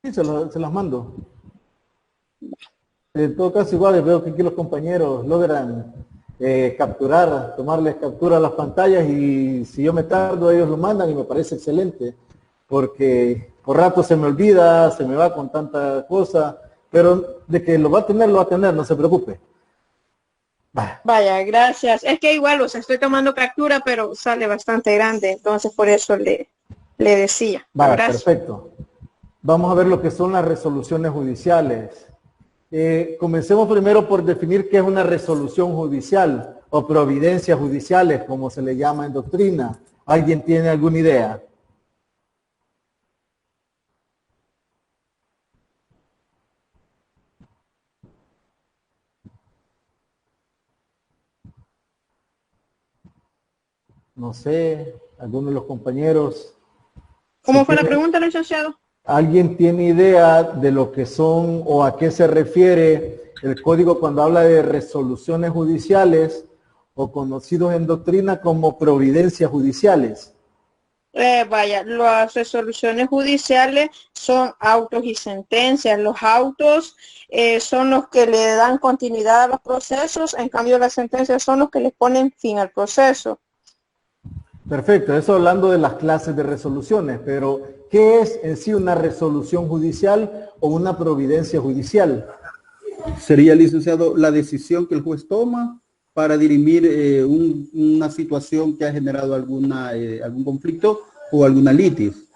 Sí, se las mando. En todo caso, igual veo que aquí los compañeros logran tomarles captura a las pantallas, y si yo me tardo, ellos lo mandan y me parece excelente, porque por rato se me olvida, se me va con tanta cosa, pero de que lo va a tener, no se preocupe. Vaya, gracias. Es que igual, estoy tomando captura, pero sale bastante grande, entonces por eso le decía. Vale, perfecto. Vamos a ver lo que son las resoluciones judiciales. Comencemos primero por definir qué es una resolución judicial o providencias judiciales, como se le llama en doctrina. ¿Alguien tiene alguna idea? No sé, alguno de los compañeros. ¿Cómo fue la pregunta, licenciado? ¿Alguien tiene idea de lo que son o a qué se refiere el código cuando habla de resoluciones judiciales, o conocidos en doctrina como providencias judiciales? Vaya, las resoluciones judiciales son autos y sentencias. Los autos son los que le dan continuidad a los procesos, en cambio las sentencias son los que les ponen fin al proceso. Perfecto, eso hablando de las clases de resoluciones, pero ¿qué es en sí una resolución judicial o una providencia judicial? Sería, licenciado, la decisión que el juez toma para dirimir una situación que ha generado algún conflicto o alguna litis.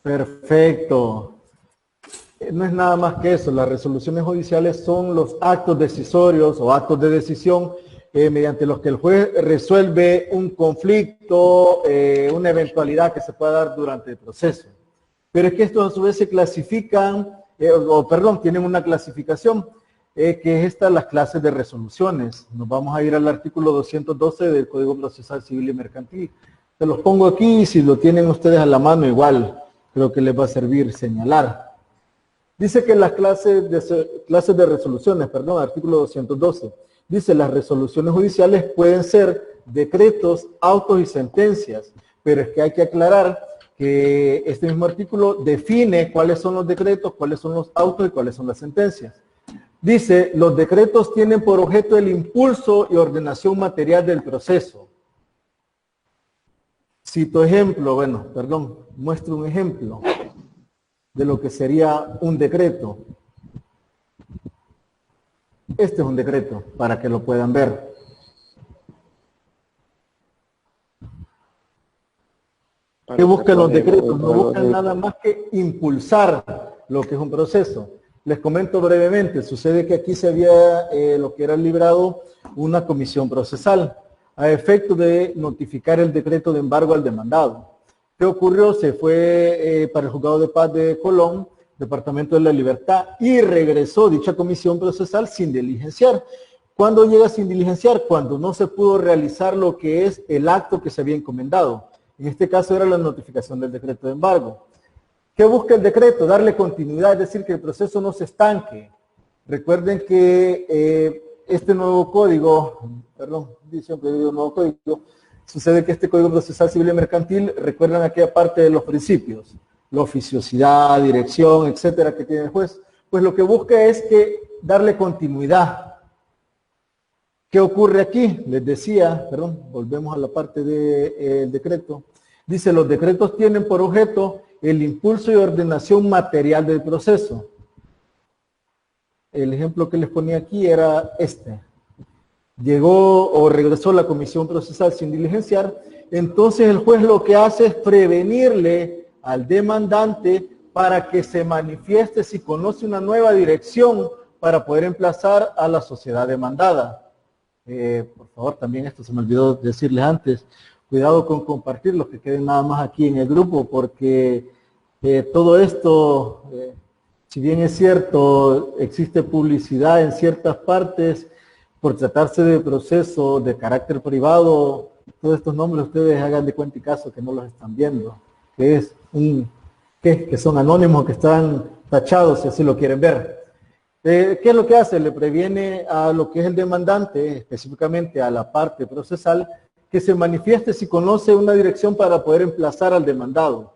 Perfecto. No es nada más que eso. Las resoluciones judiciales son los actos decisorios o actos de decisión mediante los que el juez resuelve un conflicto, una eventualidad que se pueda dar durante el proceso. Pero es que estos a su vez se clasifican, tienen una clasificación, que es esta, las clases de resoluciones. Nos vamos a ir al artículo 212 del Código Procesal Civil y Mercantil. Se los pongo aquí, si lo tienen ustedes a la mano igual, creo que les va a servir señalar. Dice que las clases de resoluciones, artículo 212, dice: las resoluciones judiciales pueden ser decretos, autos y sentencias, pero es que hay que aclarar que este mismo artículo define cuáles son los decretos, cuáles son los autos y cuáles son las sentencias. Dice: los decretos tienen por objeto el impulso y ordenación material del proceso. Cito ejemplo, muestro un ejemplo de lo que sería un decreto. Este es un decreto, para que lo puedan ver. ¿Qué buscan los decretos? No buscan nada más que impulsar lo que es un proceso. Les comento brevemente. Sucede que aquí se había lo que era librado una comisión procesal a efecto de notificar el decreto de embargo al demandado. ¿Qué ocurrió? Se fue para el Juzgado de Paz de Colón, Departamento de la Libertad, y regresó dicha comisión procesal sin diligenciar. ¿Cuándo llega sin diligenciar? Cuando no se pudo realizar lo que es el acto que se había encomendado. En este caso era la notificación del decreto de embargo. ¿Qué busca el decreto? Darle continuidad, es decir, que el proceso no se estanque. Recuerden que este nuevo código, sucede que este Código Procesal Civil y Mercantil, recuerdan aquella parte de los principios, la oficiosidad, dirección, etcétera, que tiene el juez. Pues lo que busca es darle continuidad. ¿Qué ocurre aquí? Les decía, volvemos a la parte del decreto. Dice: los decretos tienen por objeto el impulso y ordenación material del proceso. El ejemplo que les ponía aquí era este. Llegó o regresó la comisión procesal sin diligenciar, entonces el juez lo que hace es prevenirle al demandante para que se manifieste si conoce una nueva dirección para poder emplazar a la sociedad demandada. Por favor, también esto se me olvidó decirles antes, cuidado con compartir los que queden nada más aquí en el grupo, porque todo esto, si bien es cierto, existe publicidad en ciertas partes, por tratarse de proceso de carácter privado, todos estos nombres ustedes hagan de cuenta y caso que no los están viendo, que son anónimos, que están tachados, si así lo quieren ver. ¿Qué es lo que hace? Le previene a lo que es el demandante, específicamente a la parte procesal, que se manifieste si conoce una dirección para poder emplazar al demandado.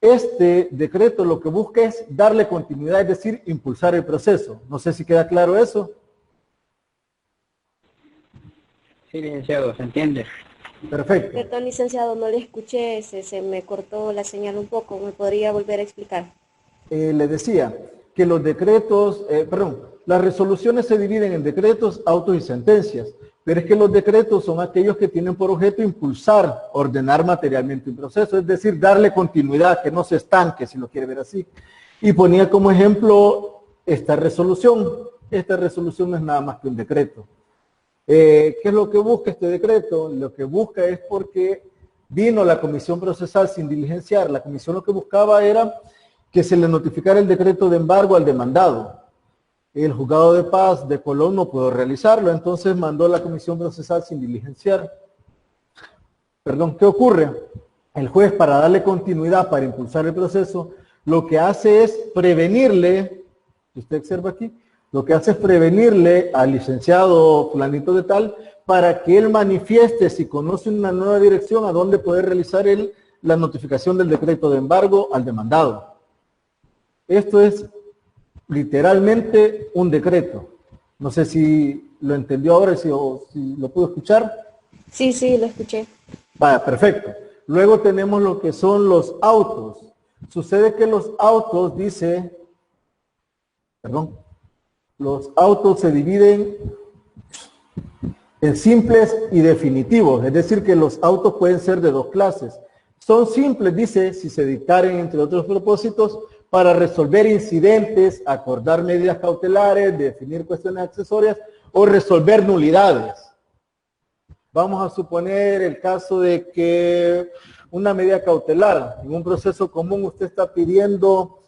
Este decreto lo que busca es darle continuidad, es decir, impulsar el proceso. No sé si queda claro eso. Sí, licenciado, se entiende. Perfecto. Perdón, licenciado, no le escuché, se me cortó la señal un poco. ¿Me podría volver a explicar? Le decía que los decretos, las resoluciones se dividen en decretos, autos y sentencias, pero es que los decretos son aquellos que tienen por objeto impulsar, ordenar materialmente un proceso, es decir, darle continuidad, que no se estanque, si lo quiere ver así. Y ponía como ejemplo esta resolución. Esta resolución no es nada más que un decreto. ¿Qué es lo que busca este decreto? Lo que busca es porque vino la comisión procesal sin diligenciar. La comisión lo que buscaba era que se le notificara el decreto de embargo al demandado. El juzgado de paz de Colón no pudo realizarlo, entonces mandó la comisión procesal sin diligenciar. ¿Qué ocurre? El juez, para darle continuidad, para impulsar el proceso, lo que hace es prevenirle, si usted observa aquí, lo que hace es prevenirle al licenciado fulanito de tal, para que él manifieste, si conoce una nueva dirección, a dónde poder realizar la notificación del decreto de embargo al demandado. Esto es literalmente un decreto. No sé si lo entendió ahora, si lo pudo escuchar. Sí, lo escuché. Vaya, perfecto. Luego tenemos lo que son los autos. Sucede que los autos, los autos se dividen en simples y definitivos, es decir, que los autos pueden ser de dos clases. Son simples, dice, si se dictaren, entre otros propósitos, para resolver incidentes, acordar medidas cautelares, definir cuestiones accesorias o resolver nulidades. Vamos a suponer el caso de que una medida cautelar, en un proceso común usted está pidiendo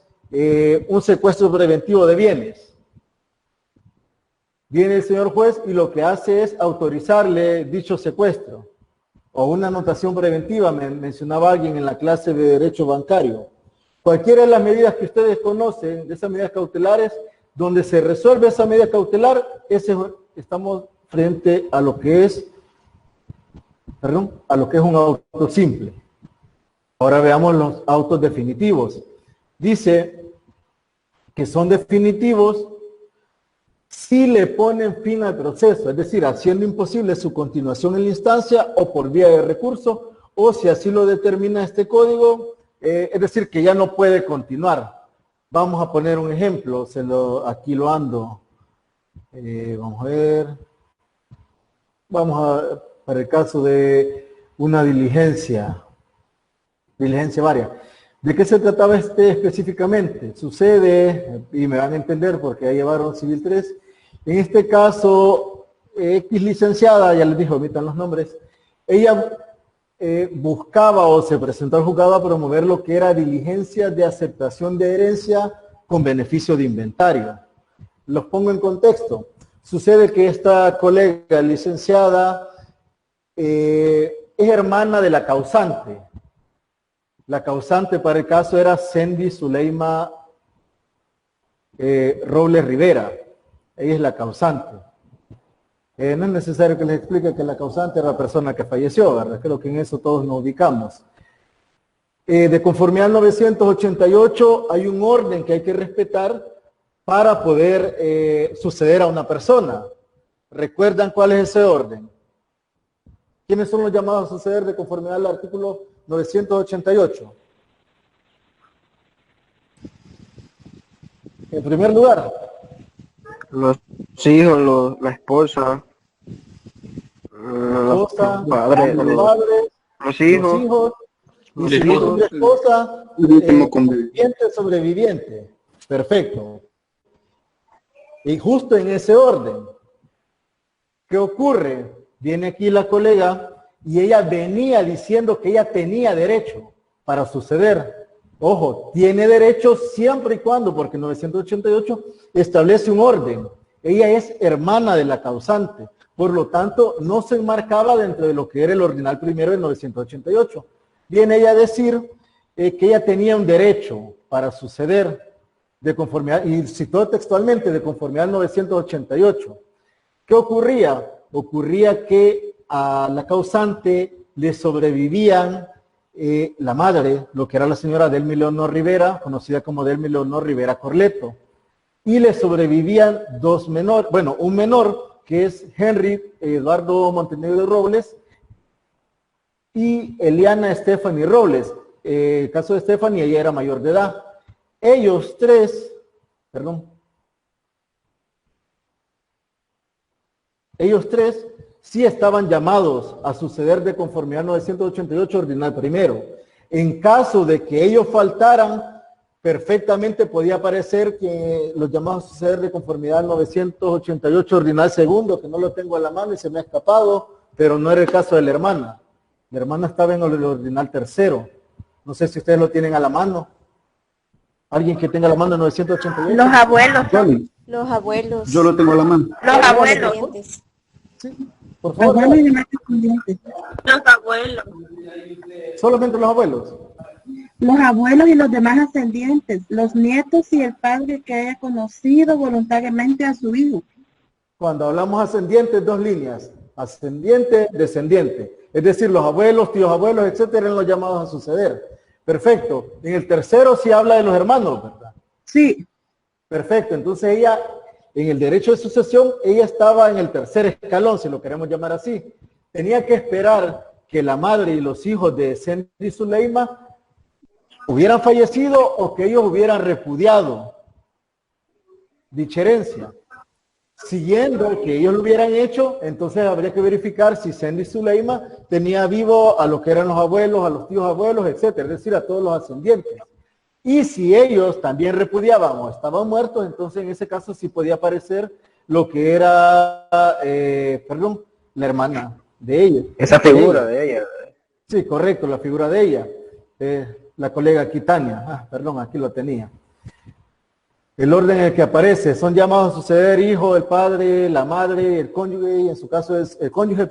un secuestro preventivo de bienes. Viene el señor juez y lo que hace es autorizarle dicho secuestro. O una anotación preventiva, me mencionaba alguien en la clase de Derecho Bancario. Cualquiera de las medidas que ustedes conocen, de esas medidas cautelares, donde se resuelve esa medida cautelar, estamos frente a lo que es, un auto simple. Ahora veamos los autos definitivos. Dice que son definitivos si le ponen fin al proceso, es decir, haciendo imposible su continuación en la instancia o por vía de recurso, o si así lo determina este código, es decir, que ya no puede continuar. Vamos a poner un ejemplo, aquí lo ando. Vamos a ver. Para el caso de una diligencia varia. ¿De qué se trataba específicamente? Sucede, y me van a entender porque ya llevaron Civil 3, en este caso, X licenciada, ya les dije, omitan los nombres, ella buscaba o se presentó al juzgado a promover lo que era diligencia de aceptación de herencia con beneficio de inventario. Los pongo en contexto. Sucede que esta colega licenciada es hermana de la causante. La causante para el caso era Sendy Zuleima Robles Rivera. Ella es la causante. No es necesario que les explique que la causante era la persona que falleció, ¿verdad? Creo que en eso todos nos ubicamos. De conformidad al 988 hay un orden que hay que respetar para poder suceder a una persona. ¿Recuerdan cuál es ese orden? ¿Quiénes son los llamados a suceder de conformidad al artículo 988? En primer lugar, los hijos, la esposa, los padres, los hijos, y si no es esposa, sobreviviente. Perfecto. Y justo en ese orden, ¿qué ocurre? Viene aquí la colega y ella venía diciendo que ella tenía derecho para suceder. Ojo, tiene derecho siempre y cuando, porque 988 establece un orden. ella es hermana de la causante, por lo tanto no se enmarcaba dentro de lo que era el ordinal primero de 988. Viene ella a decir que ella tenía un derecho para suceder de conformidad, y citó textualmente, de conformidad al 988. ¿Qué ocurría? Ocurría que a la causante le sobrevivían la madre, lo que era la señora Delmi Leonor Rivera, conocida como Delmi Leonor Rivera Corleto, y le sobrevivían dos menores, bueno, un menor que es Henry Eduardo Montenegro Robles y Eliana Stephanie Robles. El caso de Stephanie, ella era mayor de edad. Ellos tres sí estaban llamados a suceder de conformidad 988 ordinal primero. En caso de que ellos faltaran, perfectamente podía parecer que los llamados a suceder de conformidad 988 ordinal segundo, que no lo tengo a la mano y se me ha escapado, pero no era el caso de la hermana. La hermana estaba en el ordinal tercero. No sé si ustedes lo tienen a la mano. ¿Alguien que tenga a la mano 988? Los abuelos. Los abuelos. Yo lo tengo a la mano. Los abuelos. Sí, por favor. Los abuelos. Solamente los abuelos. Los abuelos y los demás ascendientes, los nietos y el padre que haya conocido voluntariamente a su hijo. Cuando hablamos ascendientes, dos líneas, ascendiente, descendiente. Es decir, los abuelos, tíos abuelos, etcétera, eran los llamados a suceder. Perfecto. En el tercero sí habla de los hermanos, ¿verdad? Sí. Perfecto. Entonces ella, en el derecho de sucesión, ella estaba en el tercer escalón, si lo queremos llamar así. Tenía que esperar que la madre y los hijos de Sendy Zuleima hubieran fallecido o que ellos hubieran repudiado dicha herencia. Siguiendo que ellos lo hubieran hecho, entonces habría que verificar si Sendy Zuleima tenía vivo a lo que eran los abuelos, a los tíos abuelos, etcétera, es decir, a todos los ascendientes. Y si ellos también repudiaban o estaban muertos, entonces en ese caso sí podía aparecer lo que era, la hermana de ella. Esa figura de ella. Sí, correcto, la figura de ella. La colega Quitania, aquí lo tenía. El orden en el que aparece, son llamados a suceder hijo, el padre, la madre, el cónyuge, y en su caso es el cónyuge,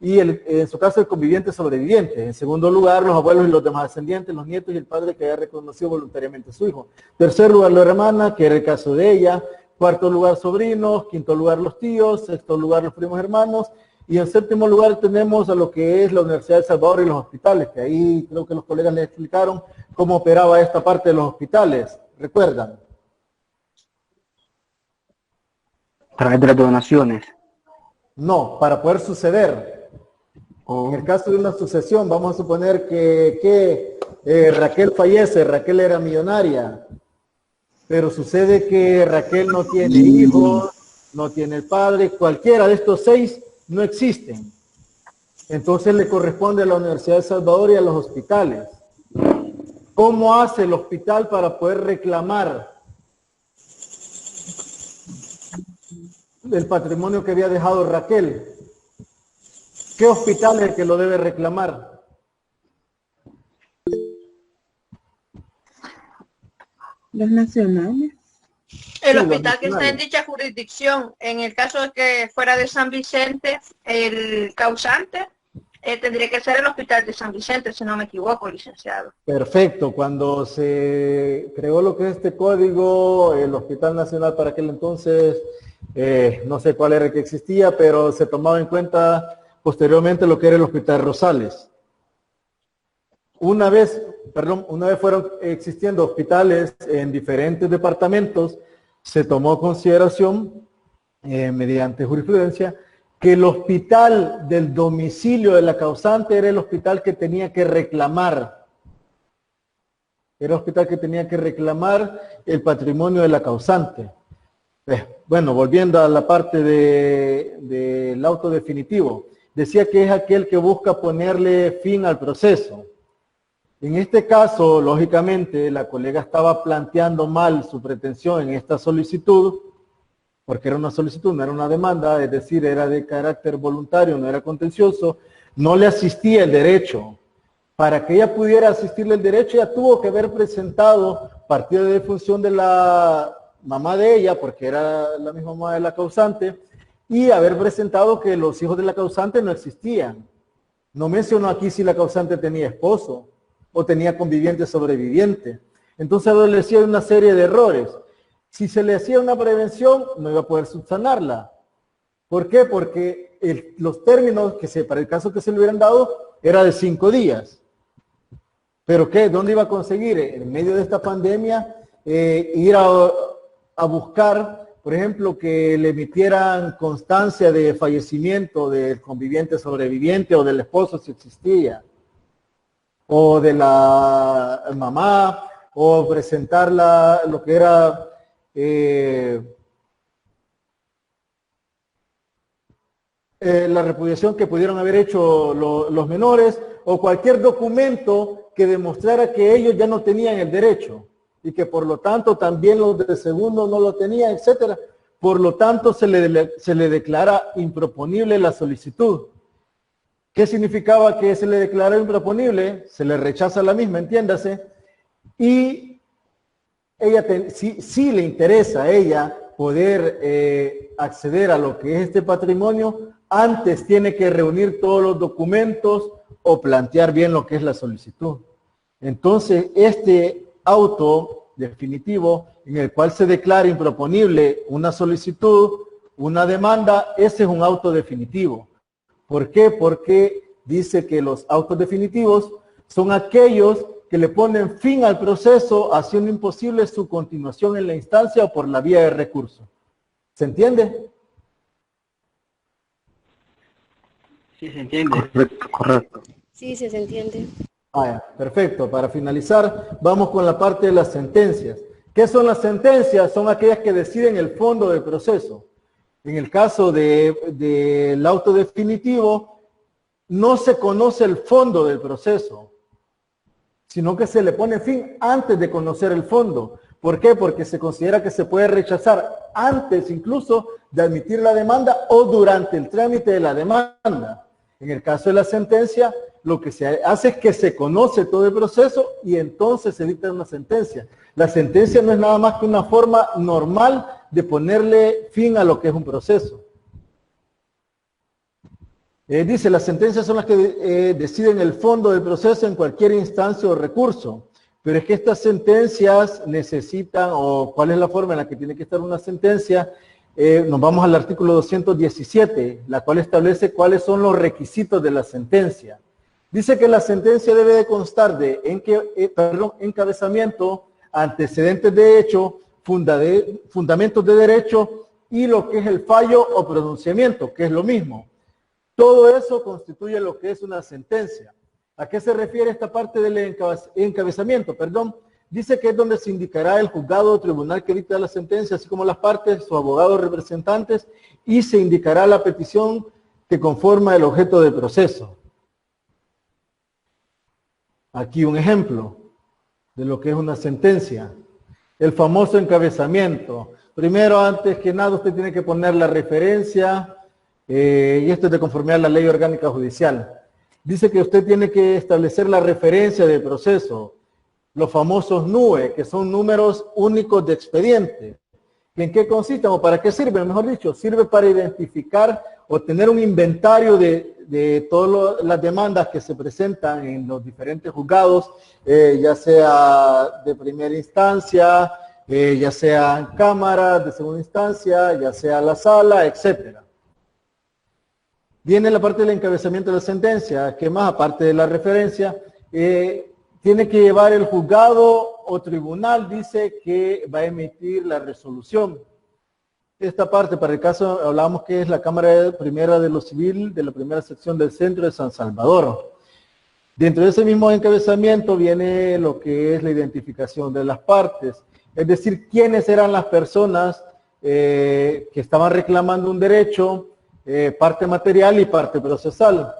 y en su caso el conviviente sobreviviente. En segundo lugar, los abuelos y los demás ascendientes, los nietos y el padre que haya reconocido voluntariamente a su hijo. Tercer lugar, la hermana, que era el caso de ella. Cuarto lugar, sobrinos. Quinto lugar, los tíos. Sexto lugar, los primos hermanos. Y en séptimo lugar tenemos a lo que es la Universidad de El Salvador y los hospitales, que ahí creo que los colegas les explicaron cómo operaba esta parte de los hospitales. ¿Recuerdan? A través de las donaciones. No, para poder suceder. En el caso de una sucesión, vamos a suponer que Raquel fallece, Raquel era millonaria, pero sucede que Raquel no tiene hijos, no tiene el padre, cualquiera de estos 6 no existen. Entonces le corresponde a la Universidad de El Salvador y a los hospitales. ¿Cómo hace el hospital para poder reclamar el patrimonio que había dejado Raquel? ¿Qué hospital es el que lo debe reclamar? Los nacionales. El hospital que está en dicha jurisdicción, en el caso de que fuera de San Vicente, el causante tendría que ser el hospital de San Vicente, si no me equivoco, licenciado. Perfecto. Cuando se creó lo que es este código, el Hospital Nacional para aquel entonces, no sé cuál era el que existía, pero se tomaba en cuenta posteriormente lo que era el Hospital Rosales. Una vez fueron existiendo hospitales en diferentes departamentos, se tomó consideración, mediante jurisprudencia, que el hospital del domicilio de la causante era el hospital que tenía que reclamar. Era el hospital que tenía que reclamar el patrimonio de la causante. Bueno, volviendo a la parte del auto definitivo, decía que es aquel que busca ponerle fin al proceso. En este caso, lógicamente, la colega estaba planteando mal su pretensión en esta solicitud, porque era una solicitud, no era una demanda, es decir, era de carácter voluntario, no era contencioso, no le asistía el derecho. Para que ella pudiera asistirle el derecho, ella tuvo que haber presentado, partido de defunción de la mamá de ella, porque era la misma mamá de la causante, y haber presentado que los hijos de la causante no existían. No mencionó aquí si la causante tenía esposo o tenía conviviente sobreviviente. Entonces adolecía de una serie de errores. Si se le hacía una prevención, no iba a poder subsanarla. ¿Por qué? Porque los términos para el caso que se le hubieran dado era de 5 días. ¿Pero qué? ¿Dónde iba a conseguir? En medio de esta pandemia, ir a buscar, por ejemplo, que le emitieran constancia de fallecimiento del conviviente sobreviviente o del esposo si existía, o de la mamá, o presentar lo que era la repudiación que pudieron haber hecho los menores, o cualquier documento que demostrara que ellos ya no tenían el derecho y que por lo tanto también los de segundo no lo tenían, etcétera. Por lo tanto se le declara improponible la solicitud. ¿Qué significaba que se le declara improponible? Se le rechaza la misma, entiéndase, y ella sí le interesa a ella poder acceder a lo que es este patrimonio. Antes tiene que reunir todos los documentos o plantear bien lo que es la solicitud. Entonces, este auto definitivo en el cual se declara improponible una solicitud, una demanda, ese es un auto definitivo. ¿Por qué? Porque dice que los autos definitivos son aquellos que le ponen fin al proceso, haciendo imposible su continuación en la instancia o por la vía de recurso. ¿Se entiende? Sí, se entiende. Correcto. Sí, sí, se entiende. Perfecto. Para finalizar, vamos con la parte de las sentencias. ¿Qué son las sentencias? Son aquellas que deciden el fondo del proceso. En el caso del auto definitivo, no se conoce el fondo del proceso, sino que se le pone fin antes de conocer el fondo. ¿Por qué? Porque se considera que se puede rechazar antes incluso de admitir la demanda o durante el trámite de la demanda. En el caso de la sentencia, lo que se hace es que se conoce todo el proceso y entonces se dicta una sentencia. La sentencia no es nada más que una forma normal de ponerle fin a lo que es un proceso. Dice, las sentencias son las que deciden el fondo del proceso en cualquier instancia o recurso. Pero es que estas sentencias necesitan, o cuál es la forma en la que tiene que estar una sentencia, nos vamos al artículo 217, la cual establece cuáles son los requisitos de la sentencia. Dice que la sentencia debe de constar de encabezamiento, antecedentes de hecho, fundamentos de derecho y lo que es el fallo o pronunciamiento, que es lo mismo. Todo eso constituye lo que es una sentencia. ¿A qué se refiere esta parte del encabezamiento? Dice que es donde se indicará el juzgado o tribunal que dicta la sentencia, así como las partes, sus abogados representantes, y se indicará la petición que conforma el objeto del proceso. Aquí un ejemplo de lo que es una sentencia. El famoso encabezamiento. Primero, antes que nada, usted tiene que poner la referencia, y esto es de conformidad a la Ley Orgánica Judicial. Dice que usted tiene que establecer la referencia del proceso, los famosos NUE, que son números únicos de expediente. ¿En qué consisten o para qué sirven? Mejor dicho, sirve para identificar o tener un inventario de todas las demandas que se presentan en los diferentes juzgados, ya sea de primera instancia, ya sea en cámara, de segunda instancia, ya sea la sala, etcétera. Viene la parte del encabezamiento de la sentencia, que más aparte de la referencia, tiene que llevar el juzgado o tribunal, dice que va a emitir la resolución. Esta parte, para el caso, hablamos que es la Cámara Primera de lo Civil, de la primera sección del Centro de San Salvador. Dentro de ese mismo encabezamiento viene lo que es la identificación de las partes, es decir, quiénes eran las personas que estaban reclamando un derecho, parte material y parte procesal.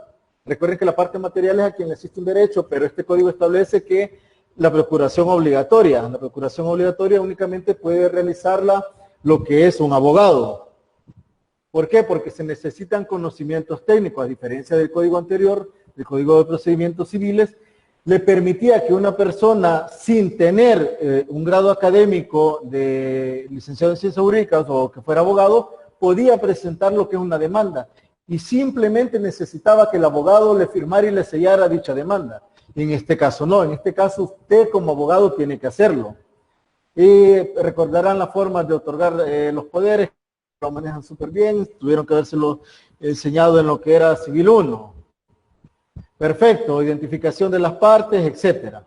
Recuerden que la parte material es a quien existe un derecho, pero este código establece que la procuración obligatoria únicamente puede realizarla lo que es un abogado. ¿Por qué? Porque se necesitan conocimientos técnicos, a diferencia del código anterior, del Código de Procedimientos Civiles, le permitía que una persona sin tener un grado académico de licenciado en ciencias jurídicas o que fuera abogado, podía presentar lo que es una demanda y simplemente necesitaba que el abogado le firmara y le sellara dicha demanda. Y en este caso no, en este caso usted como abogado tiene que hacerlo. Y recordarán las formas de otorgar los poderes, lo manejan súper bien, tuvieron que habérselo enseñado en lo que era Civil 1. Perfecto, identificación de las partes, etcétera.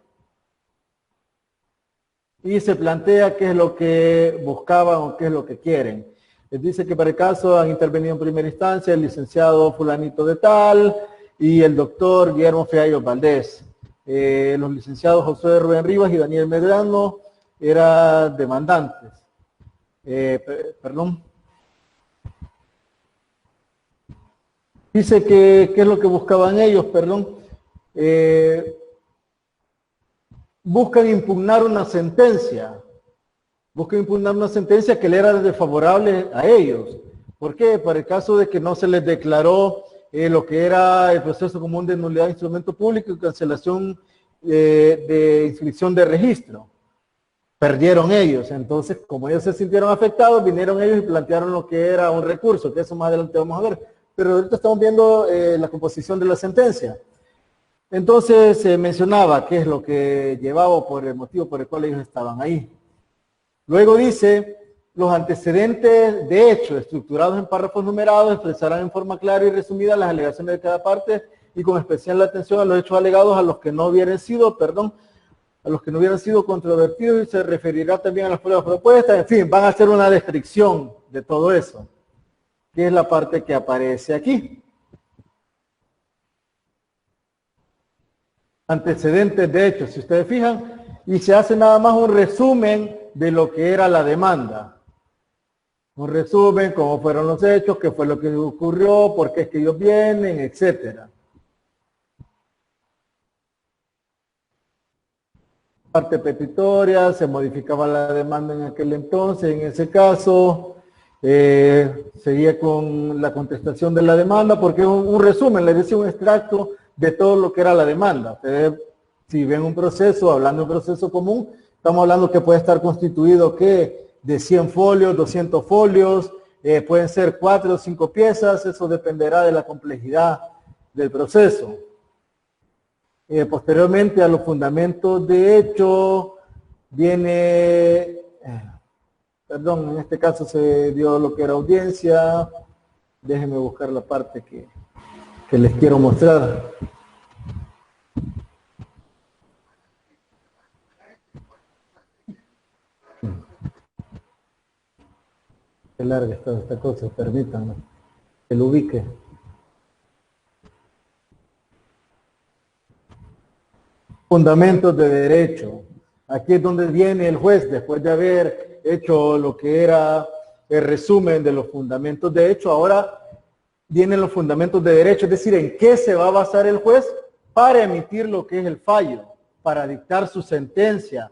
Y se plantea qué es lo que buscaban o qué es lo que quieren. Les dice que para el caso han intervenido en primera instancia el licenciado fulanito de tal y el doctor Guillermo Feayo Valdés. Los licenciados José Rubén Rivas y Daniel Medrano eran demandantes. Perdón. Dice que qué es lo que buscaban ellos, perdón. Buscan impugnar una sentencia. Buscan impugnar una sentencia que le era desfavorable a ellos. ¿Por qué? Para el caso de que no se les declaró lo que era el proceso común de nulidad de instrumento público y cancelación de inscripción de registro. Perdieron ellos. Entonces, como ellos se sintieron afectados, vinieron ellos y plantearon lo que era un recurso, que eso más adelante vamos a ver. Pero ahorita estamos viendo la composición de la sentencia. Entonces se mencionaba qué es lo que llevaba o por el motivo por el cual ellos estaban ahí. Luego dice, los antecedentes de hecho estructurados en párrafos numerados expresarán en forma clara y resumida las alegaciones de cada parte y con especial atención a los hechos alegados a los que no hubieran sido, a los que no hubieran sido controvertidos y se referirá también a las pruebas propuestas. En fin, van a hacer una descripción de todo eso, que es la parte que aparece aquí. Antecedentes de hecho, si ustedes fijan, y se hace nada más un resumen de lo que era la demanda. Un resumen, cómo fueron los hechos, qué fue lo que ocurrió, por qué es que ellos vienen, etcétera. Parte petitoria, se modificaba la demanda en aquel entonces, en ese caso, seguía con la contestación de la demanda, porque es un resumen, les decía un extracto de todo lo que era la demanda. Ustedes, si ven un proceso, hablando de un proceso común, estamos hablando que puede estar constituido ¿qué? De 100 folios, 200 folios, pueden ser 4 o 5 piezas, eso dependerá de la complejidad del proceso. Posteriormente a los fundamentos de hecho, viene, perdón, en este caso se dio lo que era audiencia, déjenme buscar la parte que les quiero mostrar. Qué larga está esta cosa, permítanme que lo ubique. Fundamentos de derecho. Aquí es donde viene el juez, después de haber hecho lo que era el resumen de los fundamentos de hecho, ahora vienen los fundamentos de derecho, es decir, en qué se va a basar el juez para emitir lo que es el fallo, para dictar su sentencia.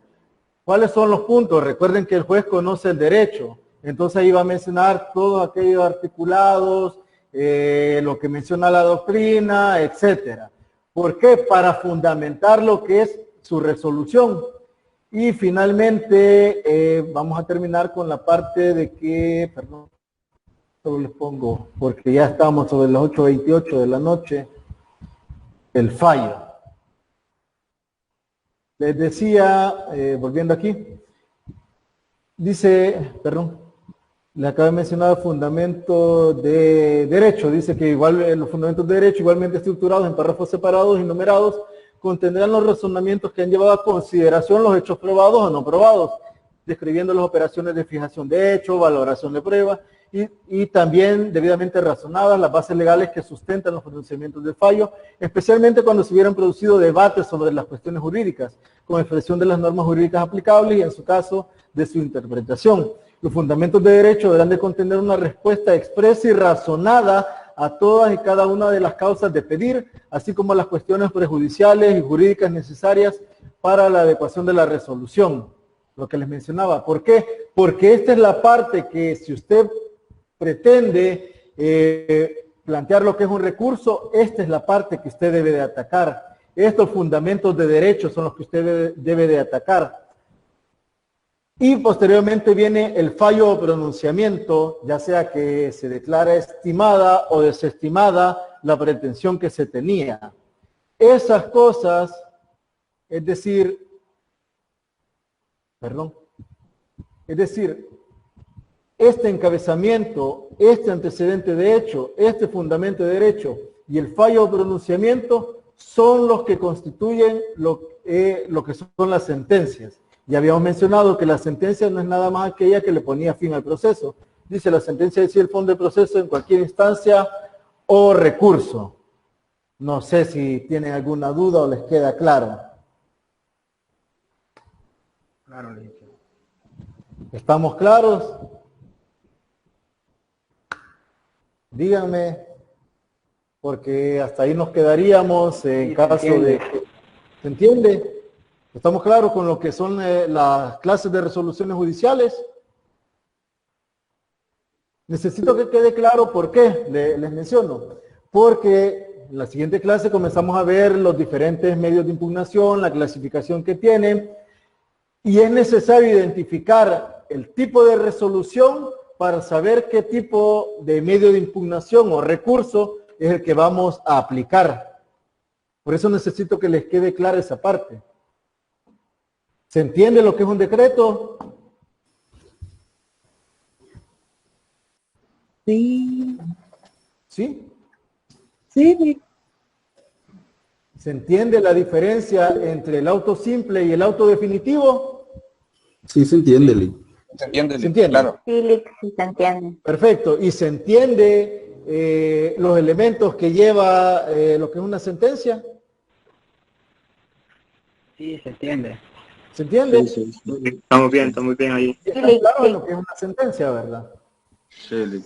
¿Cuáles son los puntos? Recuerden que el juez conoce el derecho, entonces ahí va a mencionar todos aquellos articulados, lo que menciona la doctrina, etcétera. ¿Por qué? Para fundamentar lo que es su resolución. Y finalmente vamos a terminar con la parte de que, perdón, solo les pongo, porque ya estamos sobre las 8:28 de la noche, el fallo. Les decía, volviendo aquí, dice, perdón, le acabo de mencionar fundamento de derecho, dice que igual los fundamentos de derecho igualmente estructurados en párrafos separados y numerados contendrán los razonamientos que han llevado a consideración los hechos probados o no probados, describiendo las operaciones de fijación de hecho, valoración de prueba y también debidamente razonadas las bases legales que sustentan los pronunciamientos del fallo, especialmente cuando se hubieran producido debates sobre las cuestiones jurídicas, con expresión de las normas jurídicas aplicables y en su caso de su interpretación. Los fundamentos de derecho deberán de contener una respuesta expresa y razonada a todas y cada una de las causas de pedir, así como las cuestiones prejudiciales y jurídicas necesarias para la adecuación de la resolución. Lo que les mencionaba. ¿Por qué? Porque esta es la parte que si usted pretende plantear lo que es un recurso, esta es la parte que usted debe de atacar. estos fundamentos de derecho son los que usted debe de atacar. Y posteriormente viene el fallo o pronunciamiento, ya sea que se declara estimada o desestimada la pretensión que se tenía. Esas cosas, es decir, este encabezamiento, este antecedente de hecho, este fundamento de derecho y el fallo o pronunciamiento son los que constituyen lo que son las sentencias. Ya habíamos mencionado que la sentencia no es nada más aquella que le ponía fin al proceso. Dice la sentencia decide el fondo del proceso en cualquier instancia o recurso. No sé si tienen alguna duda o les queda claro. Claro, licenciado. ¿Estamos claros? Díganme, porque hasta ahí nos quedaríamos en caso de... ¿Se entiende? ¿Estamos claros con lo que son las clases de resoluciones judiciales? Necesito que quede claro por qué les menciono. Porque en la siguiente clase comenzamos a ver los diferentes medios de impugnación, la clasificación que tienen, y es necesario identificar el tipo de resolución para saber qué tipo de medio de impugnación o recurso es el que vamos a aplicar. Por eso necesito que les quede clara esa parte. ¿Se entiende lo que es un decreto? Sí. ¿Sí? Sí. ¿Se entiende la diferencia entre el auto simple y el auto definitivo? Sí, se entiende, Lee. ¿Se entiende? ¿Se entiende? Claro. Sí, sí se entiende. Perfecto. ¿Y se entiende los elementos que lleva lo que es una sentencia? Sí, se entiende. ¿Se entiende? Sí. Estamos bien ahí. Está claro lo que es una sentencia, ¿verdad? Sí, Lee.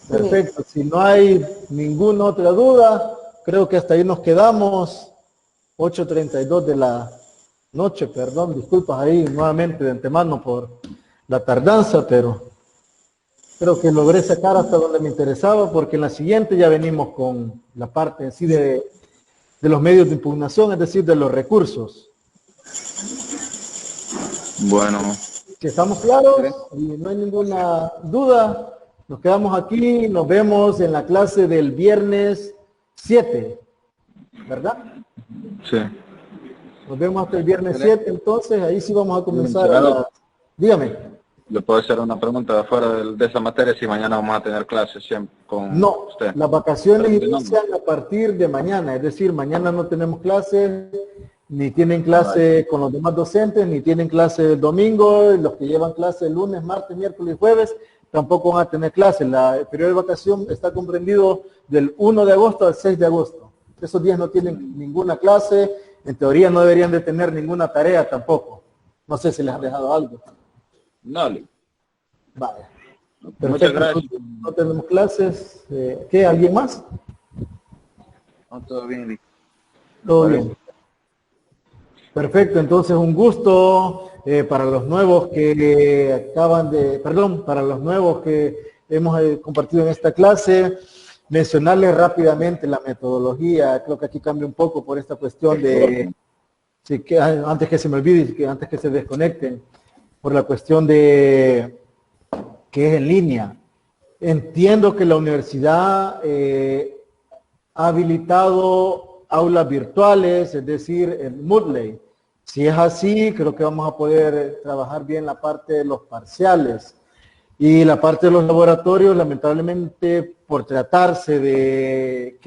Perfecto. Si no hay ninguna otra duda, creo que hasta ahí nos quedamos. 8:32 de la noche, perdón, disculpas ahí nuevamente de antemano por la tardanza, pero creo que logré sacar hasta donde me interesaba, porque en la siguiente ya venimos con la parte en sí de los medios de impugnación, es decir, de los recursos. Bueno. Si estamos claros y no hay ninguna duda, nos quedamos aquí, nos vemos en la clase del viernes 7, ¿verdad? Sí. Nos vemos hasta el viernes 7, entonces ahí sí vamos a comenzar. Dígame. ¿Le puedo hacer una pregunta fuera de esa materia si mañana vamos a tener clases siempre con usted? Las vacaciones inician a partir de mañana, es decir, mañana no tenemos clases, ni tienen clase con los demás docentes, ni tienen clase el domingo, y los que llevan clase el lunes, martes, miércoles y jueves tampoco van a tener clases. El periodo de vacación está comprendido del 1 de agosto al 6 de agosto. Esos días no tienen ninguna clase, en teoría no deberían de tener ninguna tarea tampoco. No sé si les ha dejado algo. No, Lee. Vale. Muchas gracias. No tenemos clases. ¿Qué? ¿Alguien más? No, todo bien, Lee. Todo bien. Perfecto, entonces un gusto para los nuevos que para los nuevos que hemos compartido en esta clase, mencionarles rápidamente la metodología. Creo que aquí cambia un poco por esta cuestión de, sí, que antes que se me olvide, que antes que se desconecten, por la cuestión de que es en línea. Entiendo que la universidad ha habilitado aulas virtuales, es decir, el Moodle. Si es así, creo que vamos a poder trabajar bien la parte de los parciales. Y la parte de los laboratorios, lamentablemente, por tratarse de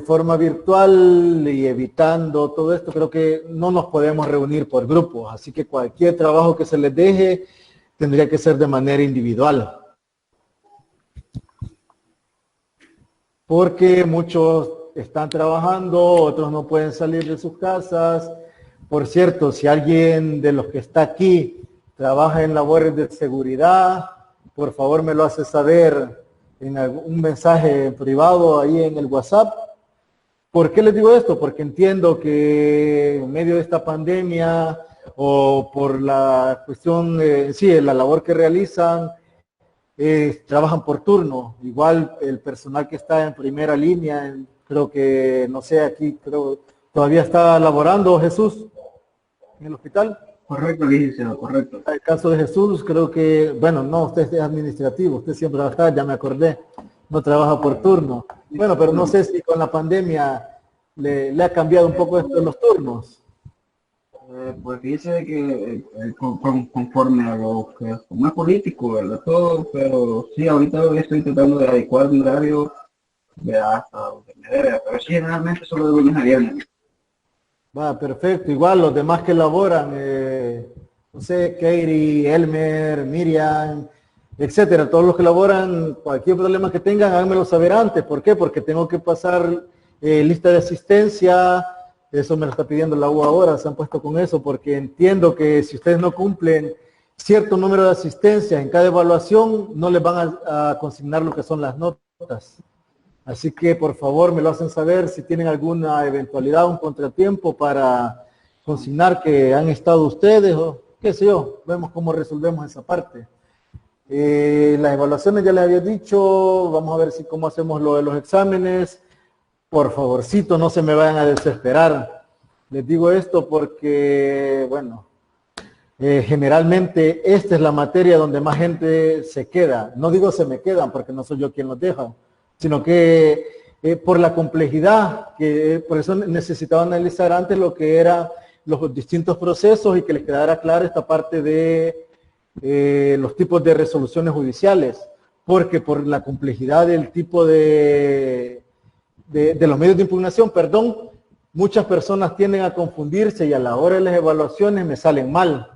forma virtual y evitando todo esto, creo que no nos podemos reunir por grupos. Así que cualquier trabajo que se les deje tendría que ser de manera individual. Porque muchos están trabajando, otros no pueden salir de sus casas. Por cierto, si alguien de los que está aquí trabaja en labores de seguridad, por favor me lo hace saber en un mensaje privado ahí en el WhatsApp. ¿Por qué les digo esto? Porque entiendo que en medio de esta pandemia o por la cuestión, la labor que realizan, trabajan por turno. Igual el personal que está en primera línea, Creo que, no sé, aquí creo todavía está laborando Jesús en el hospital. Correcto, licenciado, correcto. El caso de Jesús, creo que, bueno, no, usted es administrativo, usted siempre va a estar, ya me acordé, no trabaja por turno. Bueno, pero no sé si con la pandemia le ha cambiado un poco esto de los turnos. Pues dice que conforme a lo que como es político, ¿verdad? Todo, pero sí, ahorita estoy tratando de adecuar mi horario hasta donde me debe, pero sí, generalmente solo de lunes a viernes. Va, perfecto. Igual los demás que laboran, no sé, Katie, Elmer, Miriam, etcétera, todos los que laboran, cualquier problema que tengan, háganmelo saber antes. ¿Por qué? Porque tengo que pasar lista de asistencia. Eso me lo está pidiendo la U ahora, se han puesto con eso, porque entiendo que si ustedes no cumplen cierto número de asistencias en cada evaluación, no les van a consignar lo que son las notas. Así que por favor me lo hacen saber si tienen alguna eventualidad, un contratiempo para consignar que han estado ustedes o qué sé yo, vemos cómo resolvemos esa parte. Las evaluaciones ya les había dicho, vamos a ver si cómo hacemos lo de los exámenes. Por favorcito, no se me vayan a desesperar. Les digo esto porque, bueno, generalmente esta es la materia donde más gente se queda. No digo se me quedan porque no soy yo quien los deja, sino que por la complejidad, que por eso necesitaba analizar antes lo que eran los distintos procesos y que les quedara clara esta parte de los tipos de resoluciones judiciales, porque por la complejidad del tipo de los medios de impugnación, perdón, muchas personas tienden a confundirse y a la hora de las evaluaciones me salen mal.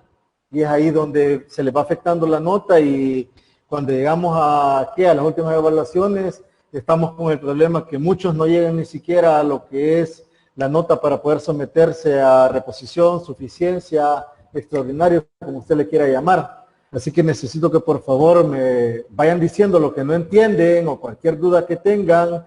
Y es ahí donde se les va afectando la nota y cuando llegamos a las últimas evaluaciones, estamos con el problema que muchos no llegan ni siquiera a lo que es la nota para poder someterse a reposición, suficiencia, extraordinario, como usted le quiera llamar. Así que necesito que por favor me vayan diciendo lo que no entienden o cualquier duda que tengan,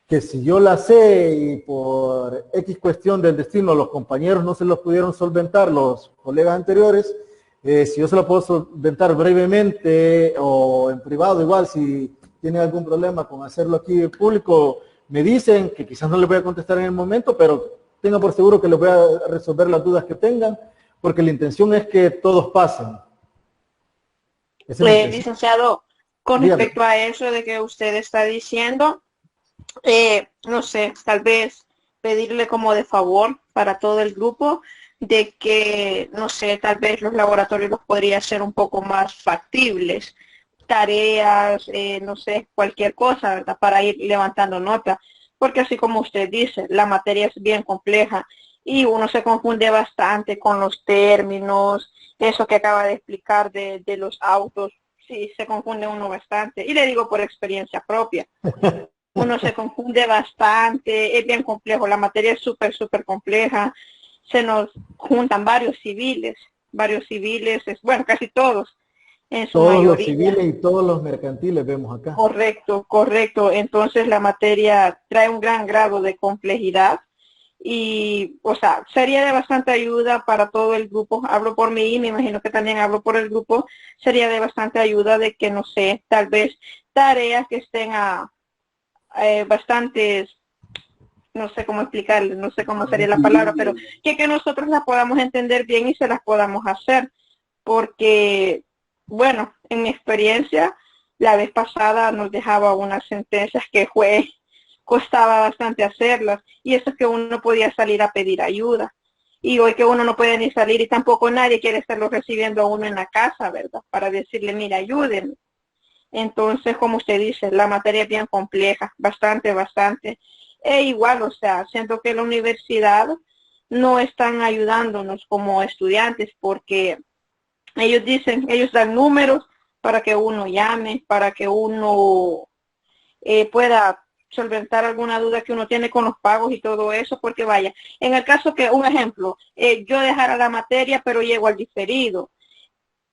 que si yo la sé y por X cuestión del destino los compañeros no se los pudieron solventar, los colegas anteriores, si yo se la puedo solventar brevemente o en privado, igual si tienen algún problema con hacerlo aquí en público, me dicen que quizás no les voy a contestar en el momento, pero tengan por seguro que les voy a resolver las dudas que tengan, porque la intención es que todos pasen. Licenciado, con respecto a eso de que usted está diciendo, no sé, tal vez pedirle como de favor para todo el grupo de que, no sé, tal vez los laboratorios los podría hacer un poco más factibles, tareas, no sé, cualquier cosa, ¿verdad? Para ir levantando nota, porque así como usted dice, la materia es bien compleja y uno se confunde bastante con los términos, eso que acaba de explicar de los autos, sí, se confunde uno bastante, y le digo por experiencia propia. Uno se confunde bastante, es bien complejo, la materia es súper compleja, se nos juntan varios civiles, bueno, casi todos, en su todos mayoría. Los civiles y todos los mercantiles vemos acá. Correcto, entonces la materia trae un gran grado de complejidad y, o sea, sería de bastante ayuda para todo el grupo, hablo por mí y me imagino que también hablo por el grupo, sería de bastante ayuda de que, no sé, tal vez tareas que estén bastantes, no sé cómo explicarles, no sé cómo sería la palabra, pero que nosotros las podamos entender bien y se las podamos hacer, porque, bueno, en mi experiencia, la vez pasada nos dejaba unas sentencias que costaba bastante hacerlas, y eso es que uno podía salir a pedir ayuda, y hoy que uno no puede ni salir y tampoco nadie quiere estarlo recibiendo a uno en la casa, ¿verdad? Para decirle, mira, ayúdenme. Entonces, como usted dice, la materia es bien compleja, bastante. E igual, o sea, siento que la universidad no están ayudándonos como estudiantes porque ellos dan números para que uno llame, para que uno pueda solventar alguna duda que uno tiene con los pagos y todo eso, porque vaya, en el caso que, un ejemplo, yo dejara la materia pero llego al diferido.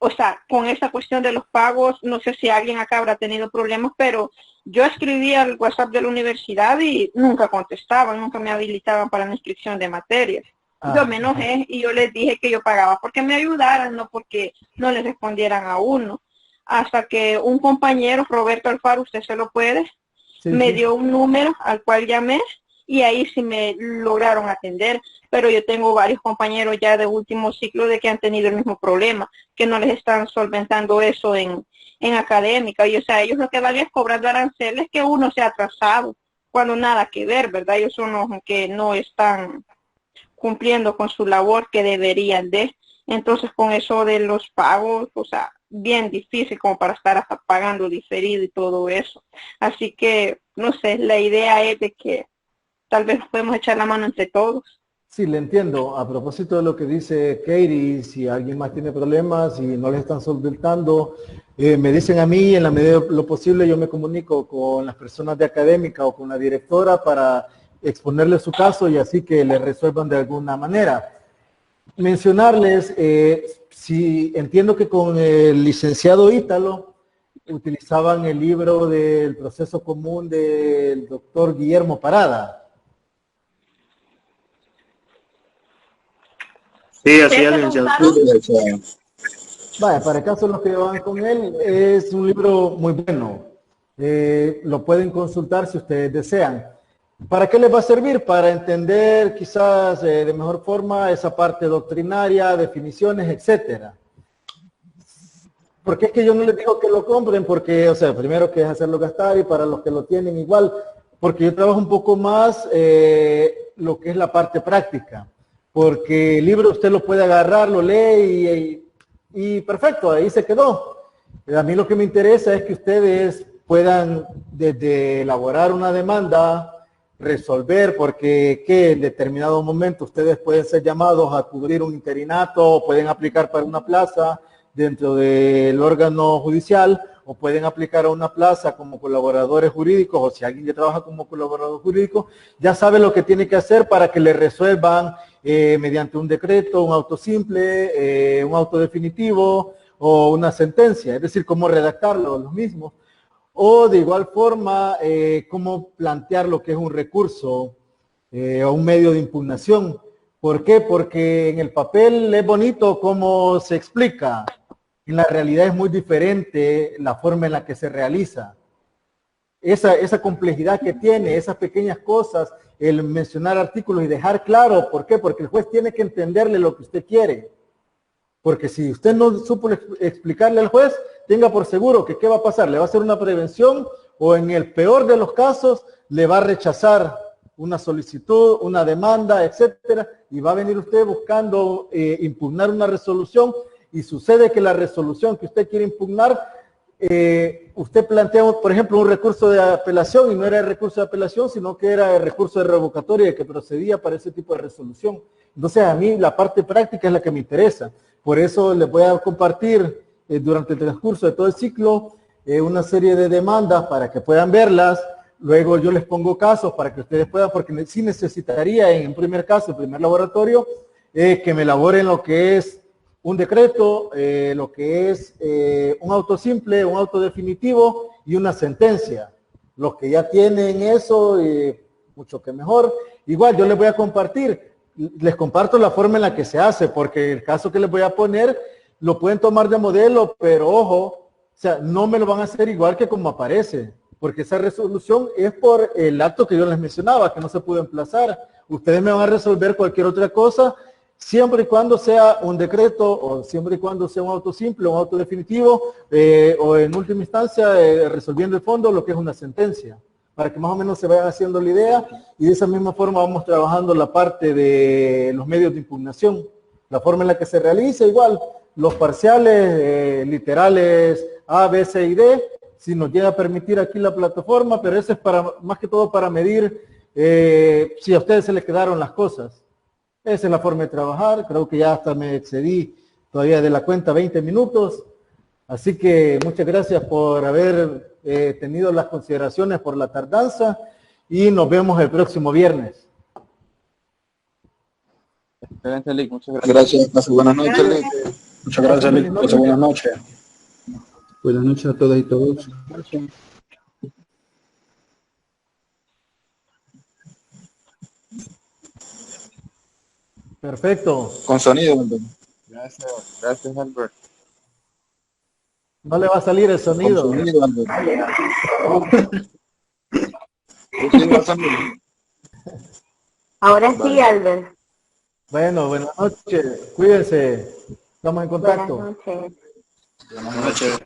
O sea, con esa cuestión de los pagos, no sé si alguien acá habrá tenido problemas, pero yo escribía al WhatsApp de la universidad y nunca contestaban, nunca me habilitaban para la inscripción de materias. Yo me enojé y yo les dije que yo pagaba porque me ayudaran, no porque no les respondieran a uno. Hasta que un compañero, Roberto Alfaro, usted se lo puede, me dio un número al cual llamé y ahí sí me lograron atender, pero yo tengo varios compañeros ya de último ciclo de que han tenido el mismo problema, que no les están solventando eso en académica, y o sea, ellos lo que van es cobrando aranceles que uno se ha atrasado, cuando nada que ver, ¿verdad? Ellos son los que no están cumpliendo con su labor que deberían de. Entonces con eso de los pagos, o sea, bien difícil como para estar hasta pagando diferido y todo eso. Así que, no sé, la idea es de que tal vez podemos echar la mano entre todos. Sí, le entiendo. A propósito de lo que dice Katie, si alguien más tiene problemas y no les están solventando, me dicen a mí, en la medida de lo posible, yo me comunico con las personas de académica o con la directora para exponerle su caso y así que le resuelvan de alguna manera. Mencionarles, si entiendo que con el licenciado Ítalo utilizaban el libro del proceso común del doctor Guillermo Parada. Sí, así es, licenciado. Vaya, para el caso de los que van con él, es un libro muy bueno. Lo pueden consultar si ustedes desean. ¿Para qué les va a servir? Para entender quizás de mejor forma esa parte doctrinaria, definiciones, etcétera. Porque es que yo no les digo que lo compren, porque, o sea, primero que es hacerlo gastar y para los que lo tienen igual, porque yo trabajo un poco más lo que es la parte práctica. Porque el libro usted lo puede agarrar, lo lee y perfecto, ahí se quedó. A mí lo que me interesa es que ustedes puedan desde elaborar una demanda, resolver, porque que en determinado momento ustedes pueden ser llamados a cubrir un interinato, o pueden aplicar para una plaza dentro del órgano judicial, o pueden aplicar a una plaza como colaboradores jurídicos, o si alguien ya trabaja como colaborador jurídico, ya sabe lo que tiene que hacer para que le resuelvan mediante un decreto, un auto simple, un auto definitivo o una sentencia, es decir, cómo redactarlo, los mismos. O de igual forma, cómo plantear lo que es un recurso o un medio de impugnación. ¿Por qué? Porque en el papel es bonito cómo se explica. En la realidad es muy diferente la forma en la que se realiza. Esa complejidad que tiene, esas pequeñas cosas, el mencionar artículos y dejar claro. ¿Por qué? Porque el juez tiene que entenderle lo que usted quiere. Porque si usted no supo explicarle al juez, tenga por seguro que ¿qué va a pasar? ¿Le va a hacer una prevención o en el peor de los casos le va a rechazar una solicitud, una demanda, etcétera? Y va a venir usted buscando impugnar una resolución y sucede que la resolución que usted quiere impugnar, usted plantea, por ejemplo, un recurso de apelación y no era el recurso de apelación, sino que era el recurso de revocatoria que procedía para ese tipo de resolución. Entonces a mí la parte práctica es la que me interesa. Por eso les voy a compartir durante el transcurso de todo el ciclo una serie de demandas para que puedan verlas. Luego yo les pongo casos para que ustedes puedan, porque sí necesitaría en un primer caso, el primer laboratorio, que me elaboren lo que es un decreto, lo que es un auto simple, un auto definitivo y una sentencia. Los que ya tienen eso, mucho que mejor. Igual yo les voy a compartir. Les comparto la forma en la que se hace, porque el caso que les voy a poner lo pueden tomar de modelo, pero ojo, o sea, no me lo van a hacer igual que como aparece, porque esa resolución es por el acto que yo les mencionaba, que no se pudo emplazar. Ustedes me van a resolver cualquier otra cosa, siempre y cuando sea un decreto, o siempre y cuando sea un auto simple, un auto definitivo, o en última instancia, resolviendo el fondo, lo que es una sentencia, para que más o menos se vayan haciendo la idea, y de esa misma forma vamos trabajando la parte de los medios de impugnación, la forma en la que se realiza, igual, los parciales, literales A, B, C y D, si nos llega a permitir aquí la plataforma, pero eso es para, más que todo para medir si a ustedes se les quedaron las cosas. Esa es la forma de trabajar, creo que ya hasta me excedí todavía de la cuenta 20 minutos, así que muchas gracias por haber tenido las consideraciones por la tardanza y nos vemos el próximo viernes. Excelente, Lick. Muchas gracias. Gracias. Buenas noches, Lick. Muchas gracias, Lick. Buenas noches. Buenas noches a todas y todos. Perfecto. Con sonido. Gracias, Albert. No le va a salir el sonido. Con sonido, Albert. Sí, va a salir. Ahora sí, Vale. Albert. Bueno, buenas noches. Cuídense. Estamos en contacto. Buenas noches. Buenas noches.